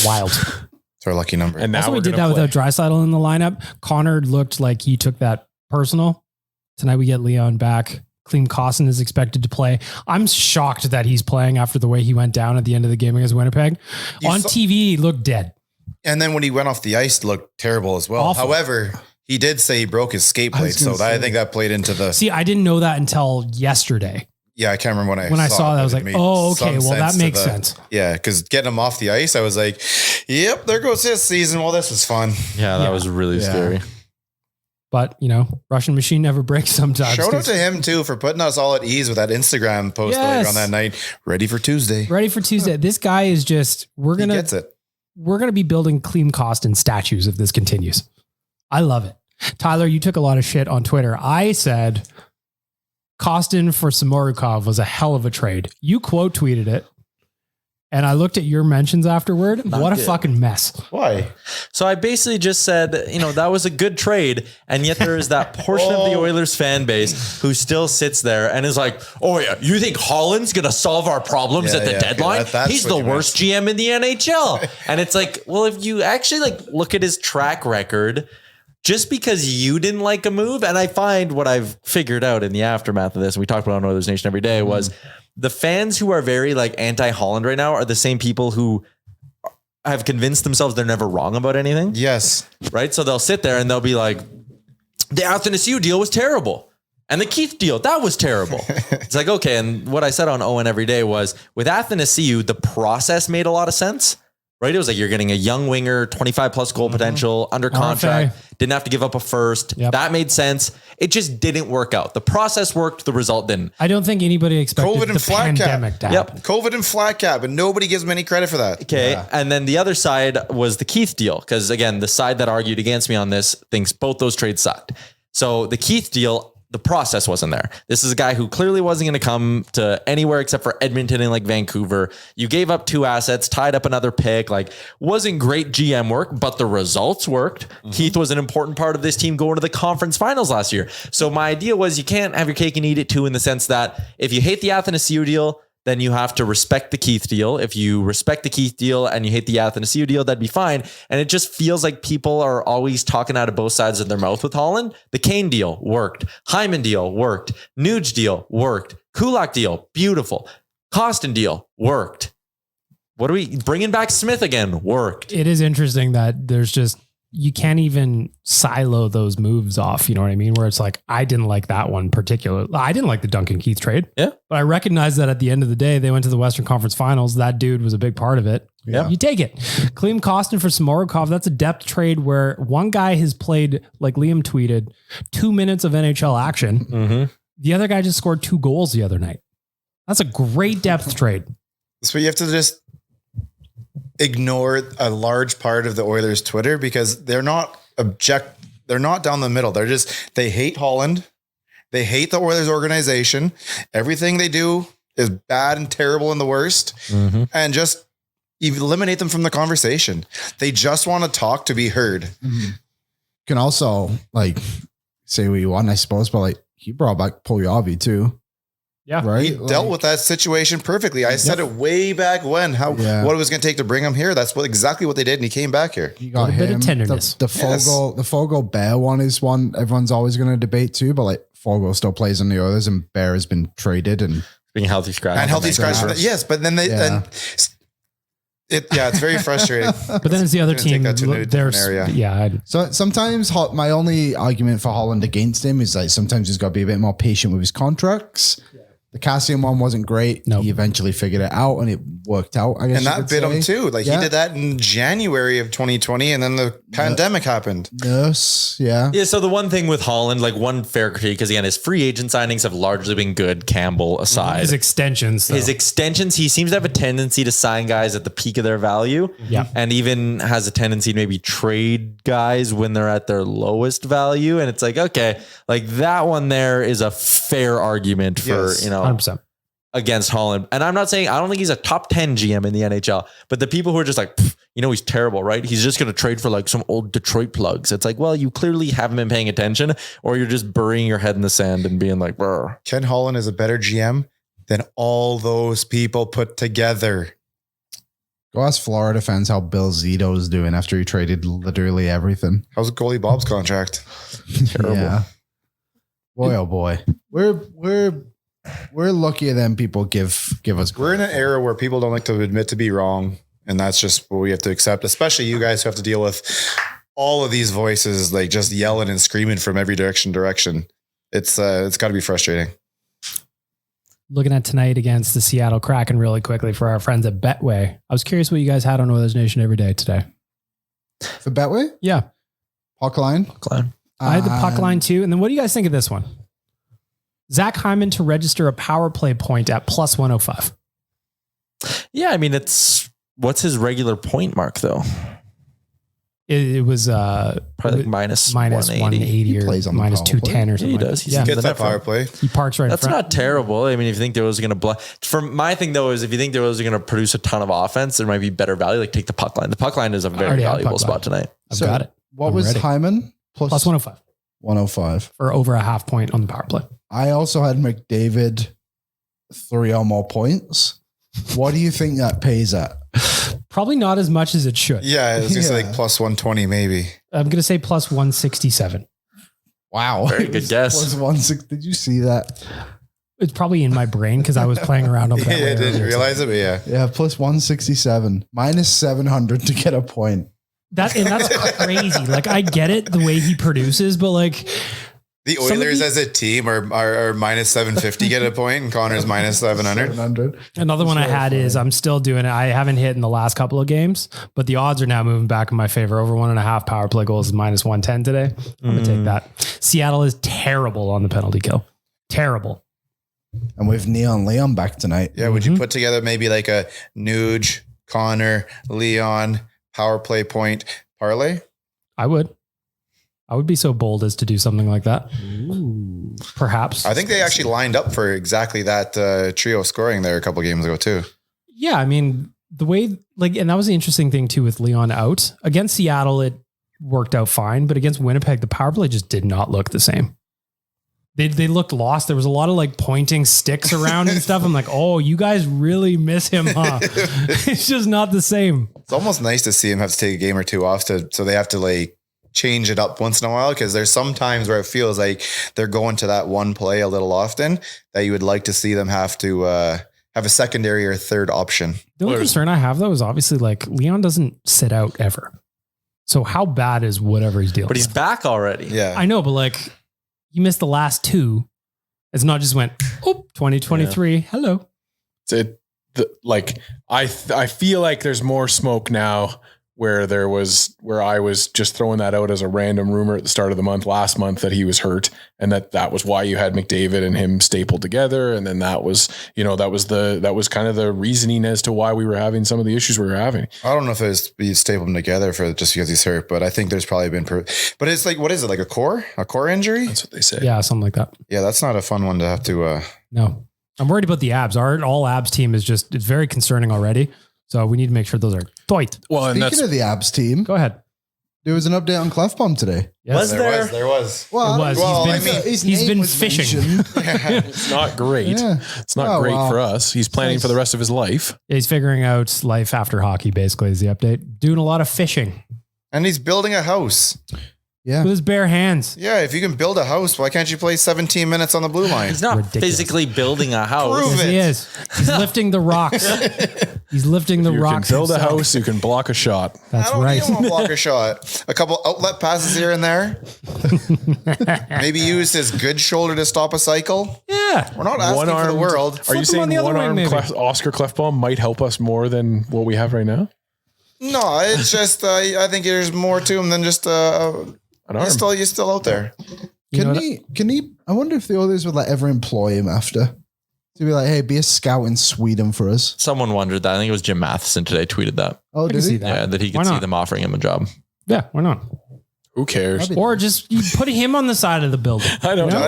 Wild. It's our lucky number. And now Also, we we're did gonna that play. without Draisaitl in the lineup. Connor looked like he took that personal. Tonight we get Leon back. Clem Costin is expected to play. I'm shocked that he's playing after the way he went down at the end of the game against Winnipeg. You On saw- TV, he looked dead. And then when he went off the ice, it looked terrible as well. Awful. However, he did say he broke his skate I was plate, so gonna that, I say. think that played into the. See, I didn't know that until yesterday. Yeah, I can't remember when I saw it, that, I was but like, it made oh, okay, some well, that sense to makes the- sense. Yeah, because getting him off the ice, I was like, "Yep, there goes his season." Well, this was fun. Yeah, that Yeah. was really Yeah. scary. But, you know, Russian machine never breaks sometimes. Shout out 'cause- to him too for putting us all at ease with that Instagram post later Yes. on that night. Ready for Tuesday. Ready for Tuesday. This guy is just, He gets it. we're going to be building Clem Costin statues if this continues. I love it. Tyler, you took a lot of shit on Twitter. I said Costin for Samorukov was a hell of a trade. You quote tweeted it. And I looked at your mentions afterward. What a good. fucking mess. Why? So I basically just said, that was a good trade. And yet there is that portion of the Oilers fan base who still sits there and is like, oh yeah, you think Holland's going to solve our problems Yeah, at the yeah, deadline? okay, that's He's what the you meant. worst GM in the NHL. And it's like, well, if you actually look at his track record, just because you didn't like a move, and I find what I've figured out in the aftermath of this, and we talk about it on Oilers Nation every day, was the fans who are very anti-Holland right now are the same people who have convinced themselves they're never wrong about anything, Yes. right? So they'll sit there and they'll be like, the Athanasiou deal was terrible. And the Keith deal, that was terrible. It's like, okay. And what I said on Owen every day was with Athanasiou, the process made a lot of sense, right? It was like, you're getting a young winger, 25 plus goal potential, under contract, didn't have to give up a first. Yep. That made sense. It just didn't work out. The process worked. The result didn't. I don't think anybody expected COVID and the flat cap. pandemic to happen. COVID and flat cap, and nobody gives him any credit for that. Okay. And then the other side was the Keith deal. Because again, the side that argued against me on this thinks both those trades sucked. So the Keith deal, the process wasn't there. This is a guy who clearly wasn't going to come to anywhere except for Edmonton and like Vancouver. You gave up 2 assets, tied up another pick, like wasn't great GM work, but the results worked. Keith was an important part of this team going to the conference finals last year. So my idea was you can't have your cake and eat it too, in the sense that if you hate the Athanasiou deal, then you have to respect the Keith deal. If you respect the Keith deal and you hate the Athanasiou deal, that'd be fine. And it just feels like people are always talking out of both sides of their mouth with Holland. The Kane deal worked. Hyman deal worked. Nuge deal worked. Kulak deal, beautiful. Costin deal worked. What are we bringing back? Smith again worked. It is interesting that there's just, you can't even silo those moves off. You know what I mean? Where it's like, I didn't like that one particularly. I didn't like the Duncan Keith trade. Yeah. But I recognize that at the end of the day, they went to the Western Conference Finals. That dude was a big part of it. Yeah. You take it. Klim Kostin for Samorukov. That's a depth trade where one guy has played, like Liam tweeted, 2 minutes of NHL action. Mm-hmm. The other guy just scored 2 goals the other night. That's a great depth trade. So you have to just ignore a large part of the Oilers Twitter, because they're not down the middle. They hate Holland. They hate the Oilers organization. Everything they do is bad and terrible and the worst. And just eliminate them from the conversation. They just want to talk to be heard. You can also like say what you want, I suppose, but like he brought back Puljujarvi too. Yeah. Right. He dealt with that situation perfectly. I said it way back when, what it was going to take to bring him here. That's exactly what they did. And he came back here. You got a bit of tenderness. The Fogo Bear one is one everyone's always going to debate too, but like Fogo still plays on the Oilers and Bear has been traded and being healthy scratch. And healthy scratch. Yes. But then it's very frustrating. But then it's the other team. So sometimes my only argument for Holland against him is like sometimes he's got to be a bit more patient with his contracts. The Cassian one wasn't great. He eventually figured it out and it worked out, I guess. And that bit him too. Like he did that in January of 2020 and then the pandemic happened. Yes. Yeah. Yeah. So the one thing with Holland, like one fair critique, because again, his free agent signings have largely been good, Campbell aside. His extensions, he seems to have a tendency to sign guys at the peak of their value. Yeah. And even has a tendency to maybe trade guys when they're at their lowest value. And it's like, okay, like that one there is a fair argument for, 100%. Against Holland. And I'm not saying, I don't think he's a top 10 GM in the NHL, but the people who are just like, he's terrible, right? He's just going to trade for like some old Detroit plugs. It's like, well, you clearly haven't been paying attention, or you're just burying your head in the sand and being like, brr. Ken Holland is a better GM than all those people put together. Go ask Florida fans how Bill Zito is doing after he traded literally everything. How's goalie Bob's contract? Terrible. Yeah. Boy, oh boy. We're luckier than people give us. We're in an era where people don't like to admit to be wrong. And that's just what we have to accept, especially you guys who have to deal with all of these voices, like just yelling and screaming from every direction. It's got to be frustrating. Looking at tonight against the Seattle Kraken really quickly for our friends at Betway. I was curious what you guys had on Oilers Nation every day today. For Betway? Yeah. Puck line? I had the puck line too. And then what do you guys think of this one? Zach Hyman to register a power play point at plus 105. Yeah, I mean, what's his regular point mark though? It was probably like minus 180 or plays on the minus power play. 210 or something. He does. He gets that power play. He parks right in That's front. not terrible. I mean, if you think the Oilers are going to for my thing though is if you think the Oilers are going to produce a ton of offense, there might be better value. Like take the puck line. The puck line is a very valuable spot tonight. I've got it. What was Hyman? Plus 105. 105. For over a half point on the power play. I also had McDavid 3 or more points. What do you think that pays at? Probably not as much as it should. Yeah, I was going to say like plus 120 maybe. I'm going to say plus 167. Wow. Very good guess. Plus 160. Did you see that? It's probably in my brain because I was playing around over that. Yeah, I didn't realize it, but yeah. Yeah, plus 167. Minus 700 to get a point. That's crazy. Like I get it the way he produces, but like the Oilers as a team are minus 750 get a point and Connor's minus 700. Another one I had is I'm still doing it. I haven't hit in the last couple of games, but the odds are now moving back in my favor. Over 1.5 power play goals is minus 110 today. I'm going to take that. Seattle is terrible on the penalty kill. Terrible. And with Neon Leon back tonight. Yeah. Would you put together maybe like a Nuge, Connor, Leon, power play point parlay? I would. I would be so bold as to do something like that. Perhaps. I think they actually lined up for exactly that trio scoring there a couple games ago too. Yeah, I mean, the way, like, and that was the interesting thing too with Leon out. Against Seattle, it worked out fine, but against Winnipeg, the power play just did not look the same. They looked lost. There was a lot of like pointing sticks around and stuff. I'm like, oh, you guys really miss him, huh? It's just not the same. It's almost nice to see him have to take a game or two off so they have to like change it up once in a while, because there's some times where it feels like they're going to that one play a little often that you would like to see them have to have a secondary or third option. The only concern I have though is obviously like Leon doesn't sit out ever. So how bad is whatever he's dealing But he's with? back already. Yeah. I know, but like you missed the last two. It's not just went, 2023. Hello. I feel like there's more smoke now where I was just throwing that out as a random rumor at the start of the month, last month, that he was hurt and that was why you had McDavid and him stapled together. And then that was kind of the reasoning as to why we were having some of the issues we were having. I don't know if he stapled them together for just because he's hurt, but I think there's probably been, but it's like, what is it? Like a core injury? That's what they say. Yeah, something like that. Yeah. That's not a fun one to have to, No, I'm worried about the abs. Our all abs team is it's very concerning already. So we need to make sure those are tight. Well, and Speaking of the abs team, Go ahead. there was an update on Clefbaum today. Yes. there was. Well, It was. Well, He's his been name was fishing. mentioned. it's not great. Yeah. It's not Oh, great wow. for us. He's planning for the rest of his life. He's figuring out life after hockey, basically, is the update. Doing a lot of fishing And he's building a house. Yeah. with his bare hands. Yeah. If you can build a house, why can't you play 17 minutes on the blue line? He's not Ridiculous. physically building a house. Prove Yes, it. he is. He's lifting the rocks. He's lifting the You can rocks. build a himself. house, you can block a shot. That's I don't right. need him to block a shot. A couple outlet passes here and there. Maybe use his good shoulder to stop a cycle. Yeah. We're not asking for the world. Are you Flip him on saying the other wing, one-armed maybe. Oscar Clefbaum might help us more than what we have right now? No, it's just I think there's more to him than just An arm. he's still out there. You know Can he, I wonder if the Oilers would like ever employ him after. To be like, hey, be a scout in Sweden for us. Someone wondered that. I think it was Jim Matheson today tweeted that. Oh, I can did see he? that. Yeah, that he Why could see not? them offering him a job. Yeah, why not? Who cares? That'd be Or just you put him on the side of the building. I don't know.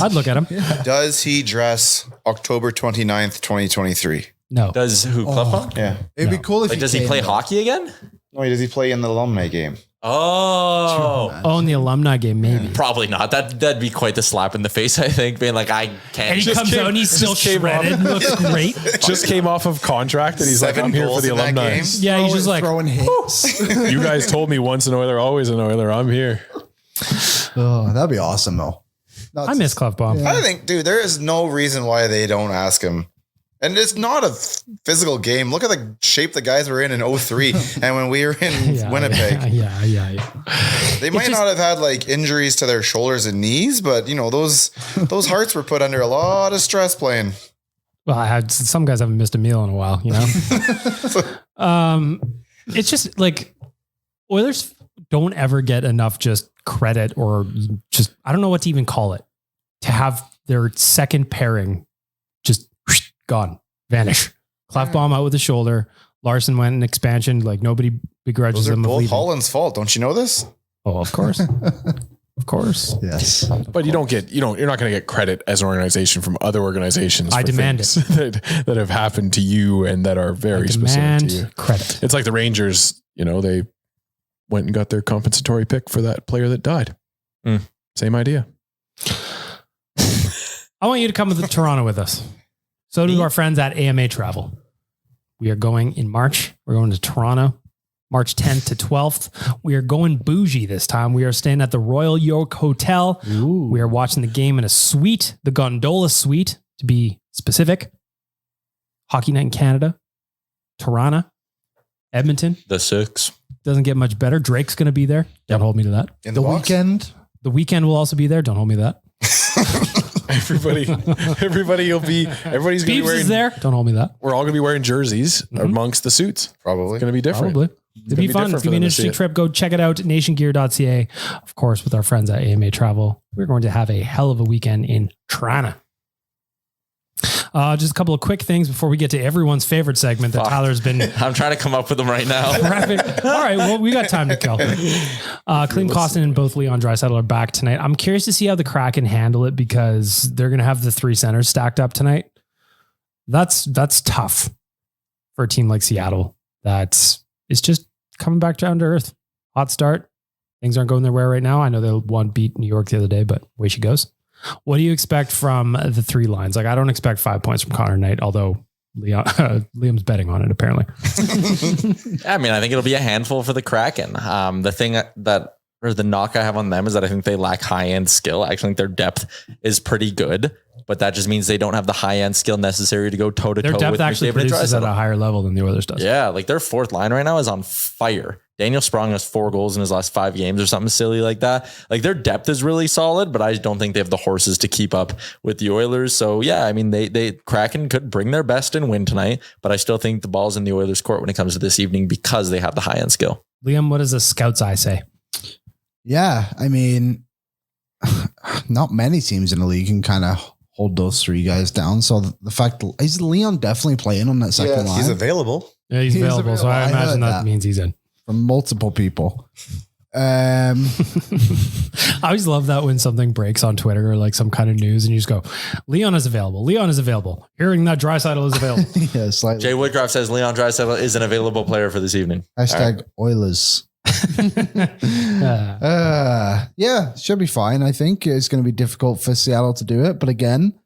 I'd look at him. Does he dress October 29th, 2023? No. Does who? Clefbaum? Yeah. It'd be No. cool if Like, does he came play though. hockey again? No, does he play in the alumni game? Oh, Oh, in the alumni game, maybe. probably not. That'd be quite the slap in the face, I think, being like, I can't. And he comes out and he's still shredded and looks great. Just came off of contract and he's like, 7 I'm here for goals the in that alumni. game. Yeah, he's just like, throwing hits. You guys told me once an Oiler, always an Oiler. I'm here. Oh, that'd be awesome though. I miss Clefbaum. Yeah. I think, dude, there is no reason why they don't ask him. And it's not a physical game. Look at the shape the guys were in 03 and when we were in Yeah, Winnipeg. Yeah. They might not have had like injuries to their shoulders and knees, but you know, those hearts were put under a lot of stress playing. Well, I had some guys haven't missed a meal in a while, you know? It's just like Oilers don't ever get enough just credit or just, I don't know what to even call it, to have their second pairing just gone, vanish. Clefbaum out with the shoulder. Larson went in expansion. Like nobody begrudges Those are them of both leaving. Holland's fault. Don't you know this? Oh, of course. Of course. Yes. But you're not going to get credit as an organization from other organizations. I for demand things that have happened to you and that are very specific to you. Demand credit. It's like the Rangers, they went and got their compensatory pick for that player that died. Same idea. I want you to come to Toronto with us. So do our friends at AMA Travel. We are going in March. We're going to Toronto, March 10th to 12th. We are going bougie this time. We are staying at the Royal York Hotel. We are watching the game in a suite, the Gondola Suite, to be specific. Hockey night in Canada, Toronto, Edmonton. The six. Doesn't get much better. Drake's going to be there. Don't hold me to that. In The box? weekend. The Weekend will also be there. Don't hold me to that. Everybody's going to be Beebs wearing, is there. Don't hold me to that. we're all going to be wearing jerseys amongst the suits. Probably. It's going to be different. Probably. It'd be be fun. different It's for going to be an them to interesting see it. trip. Go check it out. Nationgear.ca. Of course, with our friends at AMA Travel. We're going to have a hell of a weekend in Toronto. Just a couple of quick things before we get to everyone's favorite segment that Tyler's been. I'm trying to come up with them right now. All right. Well, we got time to kill. Klim Kostin and both Leon Draisaitl are back tonight. I'm curious to see how the Kraken handle it because they're going to have the three centers stacked up tonight. That's tough for a team like Seattle. It's just coming back down to earth. Hot start. Things aren't going their way right now. I know they won beat New York the other day, but away she goes. What do you expect from the three lines? Like, I don't expect 5 points from Connor Knight, although Liam's betting on it, apparently. I mean, I think it'll be a handful for the Kraken. The thing or the knock I have on them is that I think they lack high-end skill. I actually think their depth is pretty good, but that just means they don't have the high-end skill necessary to go toe-to-toe with McDavid. Their depth actually produces at a higher level than the Oilers does. Yeah, like their fourth line right now is on fire. Daniel Sprong has 4 goals in his last 5 games or something silly like that. Like their depth is really solid, but I don't think they have the horses to keep up with the Oilers. So yeah, I mean, they Kraken could bring their best and win tonight, but I still think the ball's in the Oilers' court when it comes to this evening because they have the high-end skill. Liam, what does a scout's eye say? Yeah, I mean, not many teams in the league can kind of hold those three guys down. So the fact is Leon definitely playing on that second line. He's available. Yeah, he's available. So I imagine that means he's in. From multiple people. I always love that when something breaks on Twitter or like some kind of news and you just go, Leon is available. Leon is available. Hearing that Draisaitl is available. Yeah, slightly. Jay Woodcroft says Leon Draisaitl is an available player for this evening. Hashtag Oilers. Yeah, should be fine. I think it's going to be difficult for Seattle to do it. But again,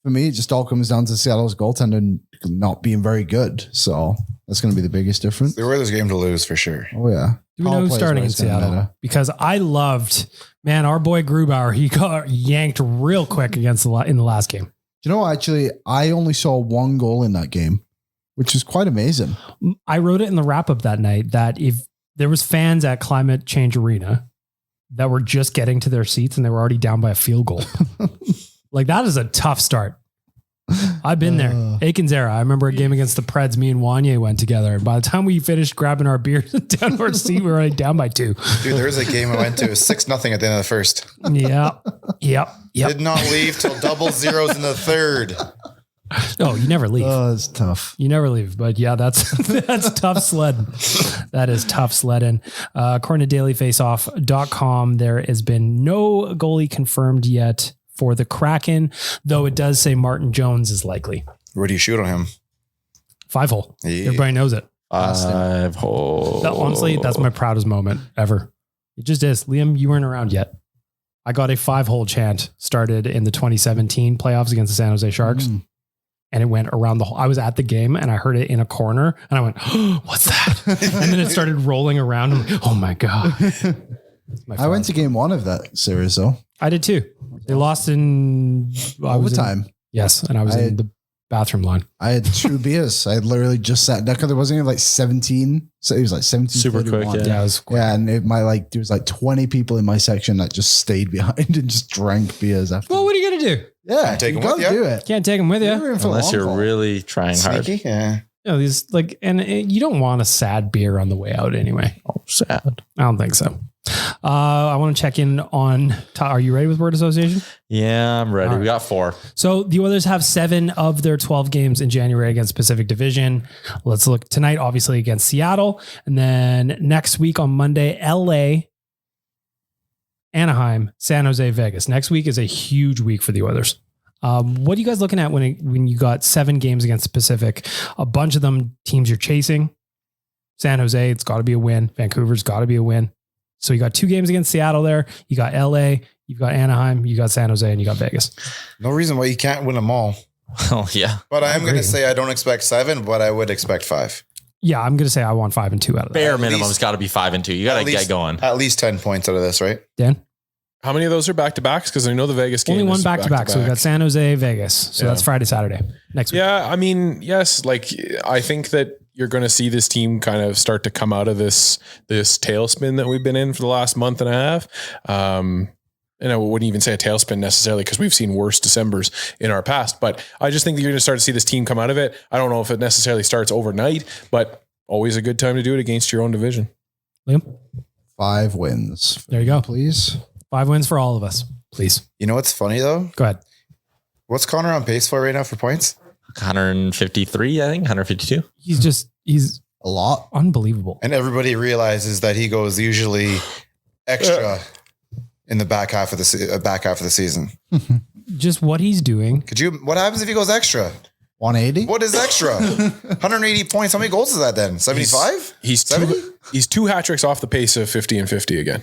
for me, it just all comes down to Seattle's goaltender not being very good. So that's going to be the biggest difference. The Oilers game to lose for sure. Oh, yeah. Do we know who's starting in Seattle? Because I loved, man, our boy Grubauer, he got yanked real quick in the last game. You know, actually, I only saw 1 goal in that game, which is quite amazing. I wrote it in the wrap-up that night that if there was fans at Climate Change Arena that were just getting to their seats and they were already down by a field goal. Like, that is a tough start. I've been there. Aiken's era. I remember a game against the Preds. Me and Wanye went together. And by the time we finished grabbing our beers down to our seat, we were already down by 2. Dude, there was a game I went to. It was 6-0 at the end of the first. Yep. Did not leave till double zeros in the third. No, you never leave. Oh, it's tough. You never leave. But yeah, that's tough sledding. That is tough sledding. According to dailyfaceoff.com, there has been no goalie confirmed yet for the Kraken, though it does say Martin Jones is likely. Where do you shoot on him? 5-hole. Yeah. Everybody knows it. 5-hole. Honestly, that's my proudest moment ever. It just is. Liam, you weren't around yet. I got a 5-hole chant started in the 2017 playoffs against the San Jose Sharks. And it went around the whole, I was at the game and I heard it in a corner and I went, oh, what's that? And then it started rolling around. And oh my God. I went to game 1 of that series though. I did too. They lost in overtime. Yes. And I was in the bathroom line. I had 2 beers. I had literally just sat down because there wasn't even like 17. So it was like 17. Super quick. Yeah, it was quick. Yeah. And there was like 20 people in my section that just stayed behind and just drank beers after. Well, what are you going to do? Yeah. Take you them with gotta you. do it. Can't take them with you. Unless you're really trying hard. Sneaky? Yeah. You know, these like, and you don't want a sad beer on the way out anyway. Oh, sad. I don't think so. I want to check in on, are you ready with word association? Yeah, I'm ready. All right. We got 4. So the Oilers have 7 of their 12 games in January against Pacific Division. Let's look tonight, obviously against Seattle. And then next week on Monday, LA, Anaheim, San Jose, Vegas. Next week is a huge week for the Oilers. What are you guys looking at when you got 7 games against the Pacific? A bunch of them teams you're chasing. San Jose, it's got to be a win. Vancouver's got to be a win. So you got 2 games against Seattle there. You got LA, you've got Anaheim, you got San Jose, and you got Vegas. No reason why you can't win them all. Oh, yeah. But I am going to say I don't expect 7, but I would expect 5. Yeah, I'm going to say I want 5 and 2 out of that. Bare minimum's got to be 5 and 2. You got to get going. At least 10 points out of this, right? Dan? How many of those are back-to-backs? Because I know the Vegas game Only one is back-to-back. So we got San Jose, Vegas. So that's Friday, Saturday. Next week. Yeah, I mean, yes. Like, I think that you're going to see this team kind of start to come out of this tailspin that we've been in for the last month and a half. And I wouldn't even say a tailspin necessarily because we've seen worse Decembers in our past. But I just think that you're going to start to see this team come out of it. I don't know if it necessarily starts overnight, but always a good time to do it against your own division. Liam? 5 wins. There you go. Please. 5 wins for all of us, please. You know what's funny though? Go ahead. What's Connor on pace for right now for points? 153, I think, 152. He's A lot. unbelievable. And everybody realizes that he goes usually extra in the back half of the season. Just what he's doing. What happens if he goes extra? 180. What is extra? 180 points. How many goals is that then? 75? He's 2 hat tricks off the pace of 50 and 50 again.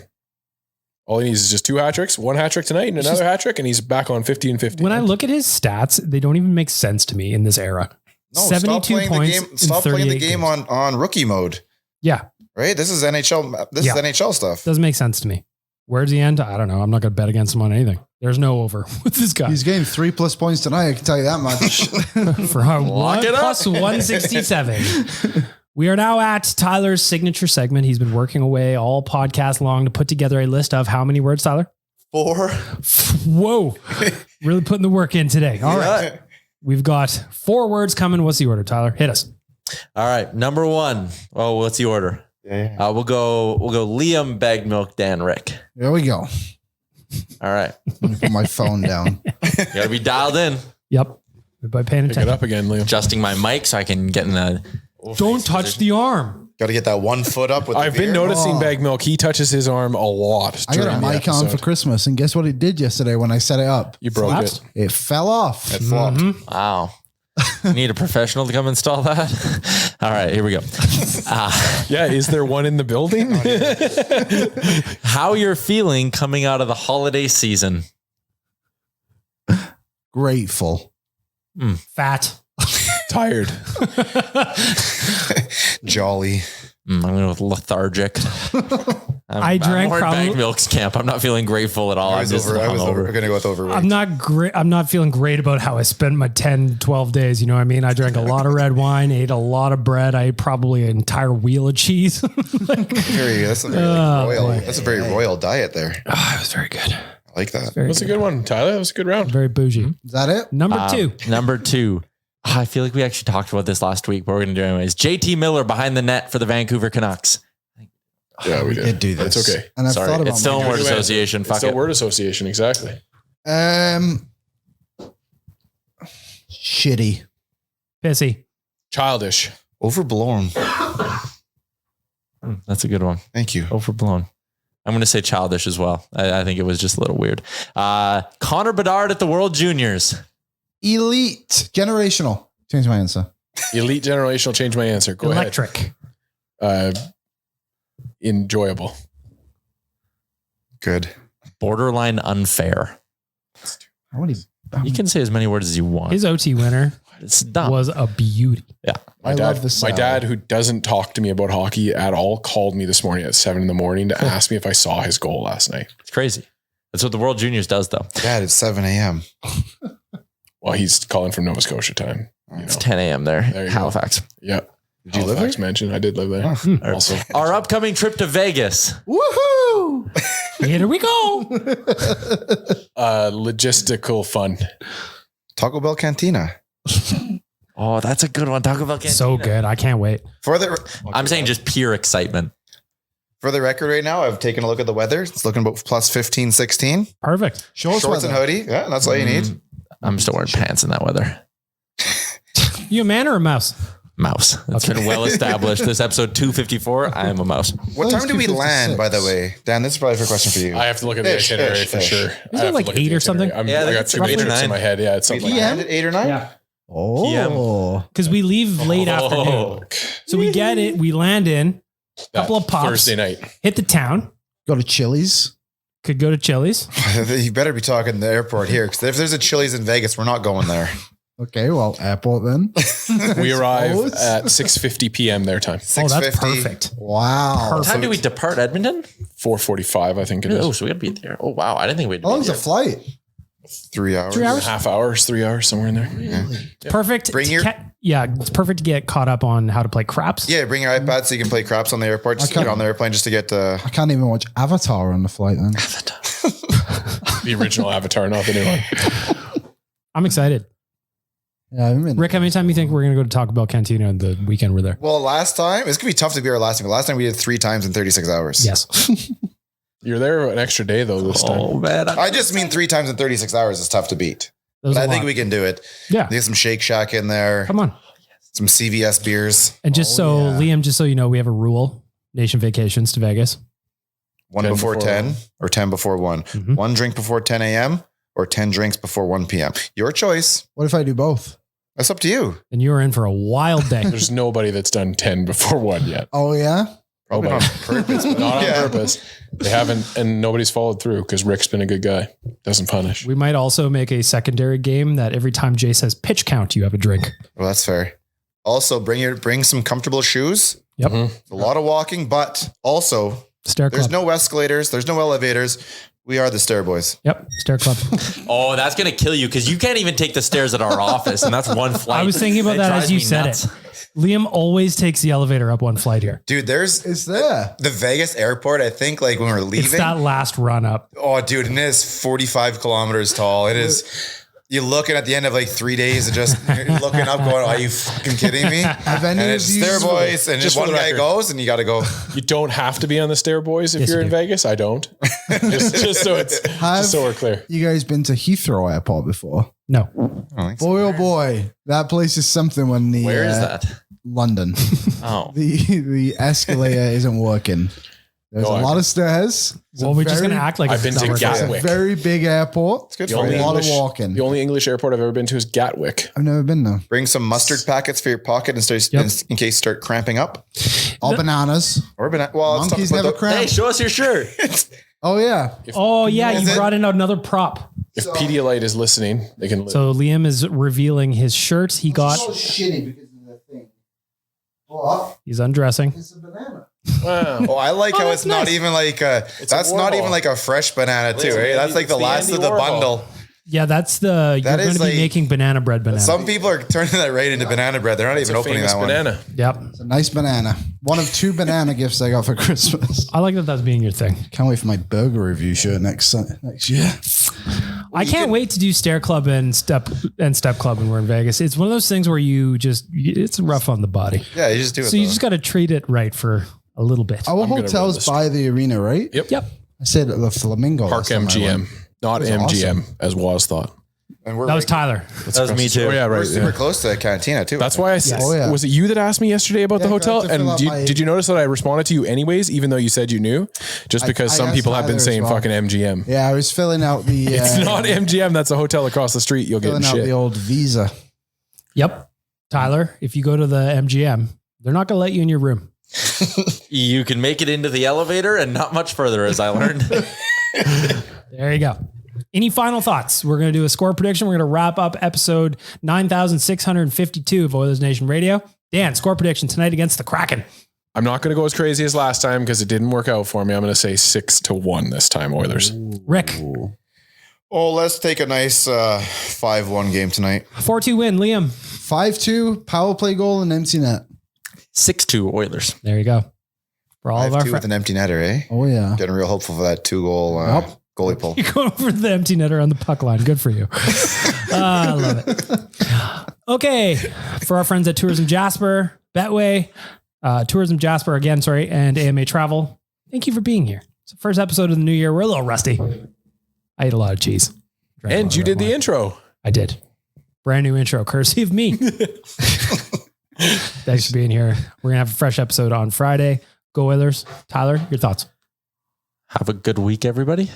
All he needs is just 2 hat tricks, 1 hat trick tonight and another hat trick, and he's back on 50 and 50. When I look at his stats, they don't even make sense to me in this era. No, 72 points. Stop playing the 38 game games. on rookie mode. Yeah, Right? This is NHL. This is NHL stuff. doesn't make sense to me. Where's the end? I don't know. I'm not going to bet against him on anything. There's no over with this guy. He's getting 3+ points tonight. I can tell you that much. For our one it up. plus 167. We are now at Tyler's signature segment. He's been working away all podcast long to put together a list of how many words, Tyler? 4. Whoa. Really putting the work in today. All right. We've got 4 words coming. What's the order, Tyler? Hit us. All right. Number 1. Oh, what's the order? We'll go Liam, Bag Milk, Dan, Rick. There we go. All right. Put my phone down. You gotta be dialed in. Yep. By paying Pick it attention. up again, Liam. Adjusting my mic so I can get in the. Don't touch the arm. Got to get that 1 foot up with I've the been beer. noticing Bag Milk. He touches his arm a lot. I got a during the mic on episode. for Christmas, and guess what it did yesterday when I set it up? You broke Flaps? it. It fell off. It flopped. Wow. You need a professional to come install that. All right, here we go. Yeah, is there one in the building? How you're feeling coming out of the holiday season? Grateful. Fat. Tired. Jolly. I'm going to go with lethargic. I drank I'm more in probably- Bag Milk's camp. I'm not feeling grateful at all. I I'm was just over. We're hungover. going to go with overweight. I'm not great. I'm not feeling great about how I spent my 10, 12 days. You know what I mean? I drank a lot of red wine, ate a lot of bread. I ate probably an entire wheel of cheese. That's a very royal. boy. That's a very royal diet there. It was very good. I like that. Very That's a good one, Tyler. That was a good round. Very bougie. Is that it? Number 2. Number 2. I feel like we actually talked about this last week, but we're going to do it anyways. JT Miller behind the net for the Vancouver Canucks. Yeah, we did do this. It's okay. And I've Sorry, thought about it's still my- a word association. It's Fuck still it. word association. Exactly. Shitty. Pissy. Childish. Overblown. That's a good one. Thank you. Overblown. I'm going to say childish as well. I think it was just a little weird. Connor Bedard at the World Juniors. Elite. Generational. Change my answer. Elite generational. Change my answer. Go Electric. ahead. Enjoyable. Good. Borderline unfair. How many? You can say as many words as you want. His OT winner It's dumb. was a beauty. Yeah. I love this. My dad, who doesn't talk to me about hockey at all, called me this morning at 7 a.m. to ask me if I saw his goal last night. It's crazy. That's what the World Juniors does, though. Dad, it's 7 a.m. Well, he's calling from Nova Scotia time. You It's know. 10 a.m. there, There you go. Halifax. Yeah. Did you live Halifax there? mentioned. I did live there. Also, Our upcoming trip to Vegas. Woohoo! Here we go. logistical fun. Taco Bell Cantina. Oh, that's a good one. Talk about Cantina. So good. I can't wait. I'm saying just pure excitement. For the record right now, I've taken a look at the weather. It's looking about plus 15, 16. Perfect. Shorts and hoodie. Yeah, that's all you need. I'm still wearing pants in that weather. You a man or a mouse? Mouse. It's been well established. This episode 254, I am a mouse. What time do we 2:56. land, by the way? Dan, this is probably a question for you. I have to look at the Ish, itinerary ish, for ish. sure. Isn't it like 8 or something? Yeah, I I think got it's too many roughly trips in 9. my head. Yeah, it's we something like that. land at 8 or 9? Yeah. Oh. Because we leave late afternoon. So we get it. We land in. Couple of pops. Thursday night. Hit the town. Go to Chili's. Could go to Chili's. You better be talking the airport here, because if there's a Chili's in Vegas, we're not going there. Okay, well, airport then. We arrive suppose. at 6:50 p.m. their time. Oh, that's 6:50. perfect. Wow. What time do we depart Edmonton? 4:45, I think it Oh, is. so we got to be there. Oh, wow. I didn't think we'd How be long's the there. flight? 3 hours. 3 hours? Half hours, 3 hours, somewhere in there. Perfect. Bring your- Yeah, it's perfect to get caught up on how to play craps. Yeah, bring your iPad so you can play craps on the airport. Just I can't- get on the airplane just to get I can't even watch Avatar on the flight then. The original Avatar, not the new one. I'm excited. Yeah, I'm in. Rick, how many times do you think we're going to go to Taco Bell Cantina the weekend we're there? Well, last time, it's going to be tough to be our last time. Last time we did 3 times in 36 hours. Yes. You're there an extra day though this time. Oh, man. I just mean 3 times in 36 hours is tough to beat. But I think we can do it. Yeah. Get some Shake Shack in there. Come on. Some CVS beers. And Liam, just so you know, we have a rule. Nation vacations to Vegas. 1 before 10 or 10 before 1. Mm-hmm. 1 drink before 10 a.m. or 10 drinks before 1 p.m. Your choice. What if I do both? That's up to you. And you are in for a wild day. There's nobody that's done 10 before 1 yet. Oh, yeah? Probably not on purpose. But Not on purpose. They haven't, and nobody's followed through because Rick's been a good guy. Doesn't punish. We might also make a secondary game that every time Jay says pitch count, you have a drink. Well, that's fair. Also, bring some comfortable shoes. Yep. A lot of walking, but also Stair Club. there's no escalators. There's no elevators. We are the Stair Boys. Yep. Stair Club. Oh, that's going to kill you because you can't even take the stairs at our office, and that's one flight. I was thinking about It that drives as you me said nuts. it. Liam always takes the elevator up one flight here. Dude, It's there. the Vegas airport. I think like when we're It's leaving. that last run up. Oh, dude, and it is 45 kilometers tall. It is. You're looking at the end of like 3 days and just you're looking up going, are you fucking kidding me? Have any And of it's you- Stair Boys and Just just for one the guy record. goes and you got to go. You don't have to be on the Stair Boys if Yes, you're you in do. Vegas. I don't. just so we're clear. You guys been to Heathrow Airport before? No. Boy, oh boy. That place is something when the... Where is that? London. Oh, The escalator isn't working. There's Go a on. lot of stairs. It's Well, a we're just very- going to act like I've been it's to not working. Gatwick. It's a very big airport. It's good The for only, you. lot of English, walking. the only English airport I've ever been to is Gatwick. I've never been there. Bring some mustard packets for your pocket in case you start cramping up. All bananas. Or well, it's tough Monkeys to put never the- cramp. hey, show us your shirt. Oh, yeah. Oh, yeah. You Is it? brought in another prop. If Pedialyte is listening, they can live. So Liam is revealing his shirt. He got, shitty because of the thing. What? he's undressing. It's a banana. Wow. Oh, I like how that's it's not nice. even like that's not Warhol. even like a fresh banana too, It's right? Andy- That's like the it's the last Andy of the Warhol. bundle. Yeah, that's you're That going is to be like- making banana bread banana. Some people are turning that right into banana bread. They're not It's even a opening famous that one. banana. Yep. It's a nice banana. One of 2 banana gifts I got for Christmas. I like that that's being your thing. Can't wait for my burger review shirt next year. I can't wait to do Stair Club and Step Club when we're in Vegas. It's one of those things where it's rough on the body. Yeah, you just do it. So you though. just got to treat it right for a little bit. Our gonna run hotel's this. by the arena, right? Yep. Yep. I said the Flamingo. Park last time I went. MGM, not was MGM as was thought. And we're That was like- Tyler. That was me too. Oh yeah, We're right. super Yeah. close to the cantina too. That's why I said. Oh, yeah. Was it you that asked me yesterday about the Yeah, 'cause I hotel? have to fill And out my- did you notice that I responded to you anyways, even though you said you knew? Just because I some asked people have been Tyler as saying well. fucking MGM. Yeah, I was filling out the. It's not MGM. That's a hotel across the street. You'll get filling out shit. the old visa. Yep. Tyler, if you go to the MGM, they're not going to let you in your room. You can make it into the elevator and not much further, as I learned. There you go. Any final thoughts? We're going to do a score prediction. We're going to wrap up episode 9,652 of Oilers Nation Radio. Dan, score prediction tonight against the Kraken. I'm not going to go as crazy as last time because it didn't work out for me. I'm going to say 6-1 this time, Oilers. Rick, Oh, let's take a nice 5-1 game tonight. 4-2 win. Liam. 5-2 power play goal and empty net. 6-2 Oilers. There you go. For all of our 5-2 with friends. an empty netter, eh? Oh yeah. Getting real hopeful for that 2-goal Yep. goalie pull. You're going over the empty netter on the puck line. Good for you. I love it. Okay. For our friends at Tourism Jasper, Betway, Tourism Jasper again, sorry, and AMA Travel, thank you for being here. It's the first episode of the new year. We're a little rusty. I ate a lot of cheese. Drank a lot And of you red did the wine. intro. I did. Brand new intro, courtesy of me. Thanks for being here. We're going to have a fresh episode on Friday. Go Oilers. Tyler, your thoughts? Have a good week, everybody.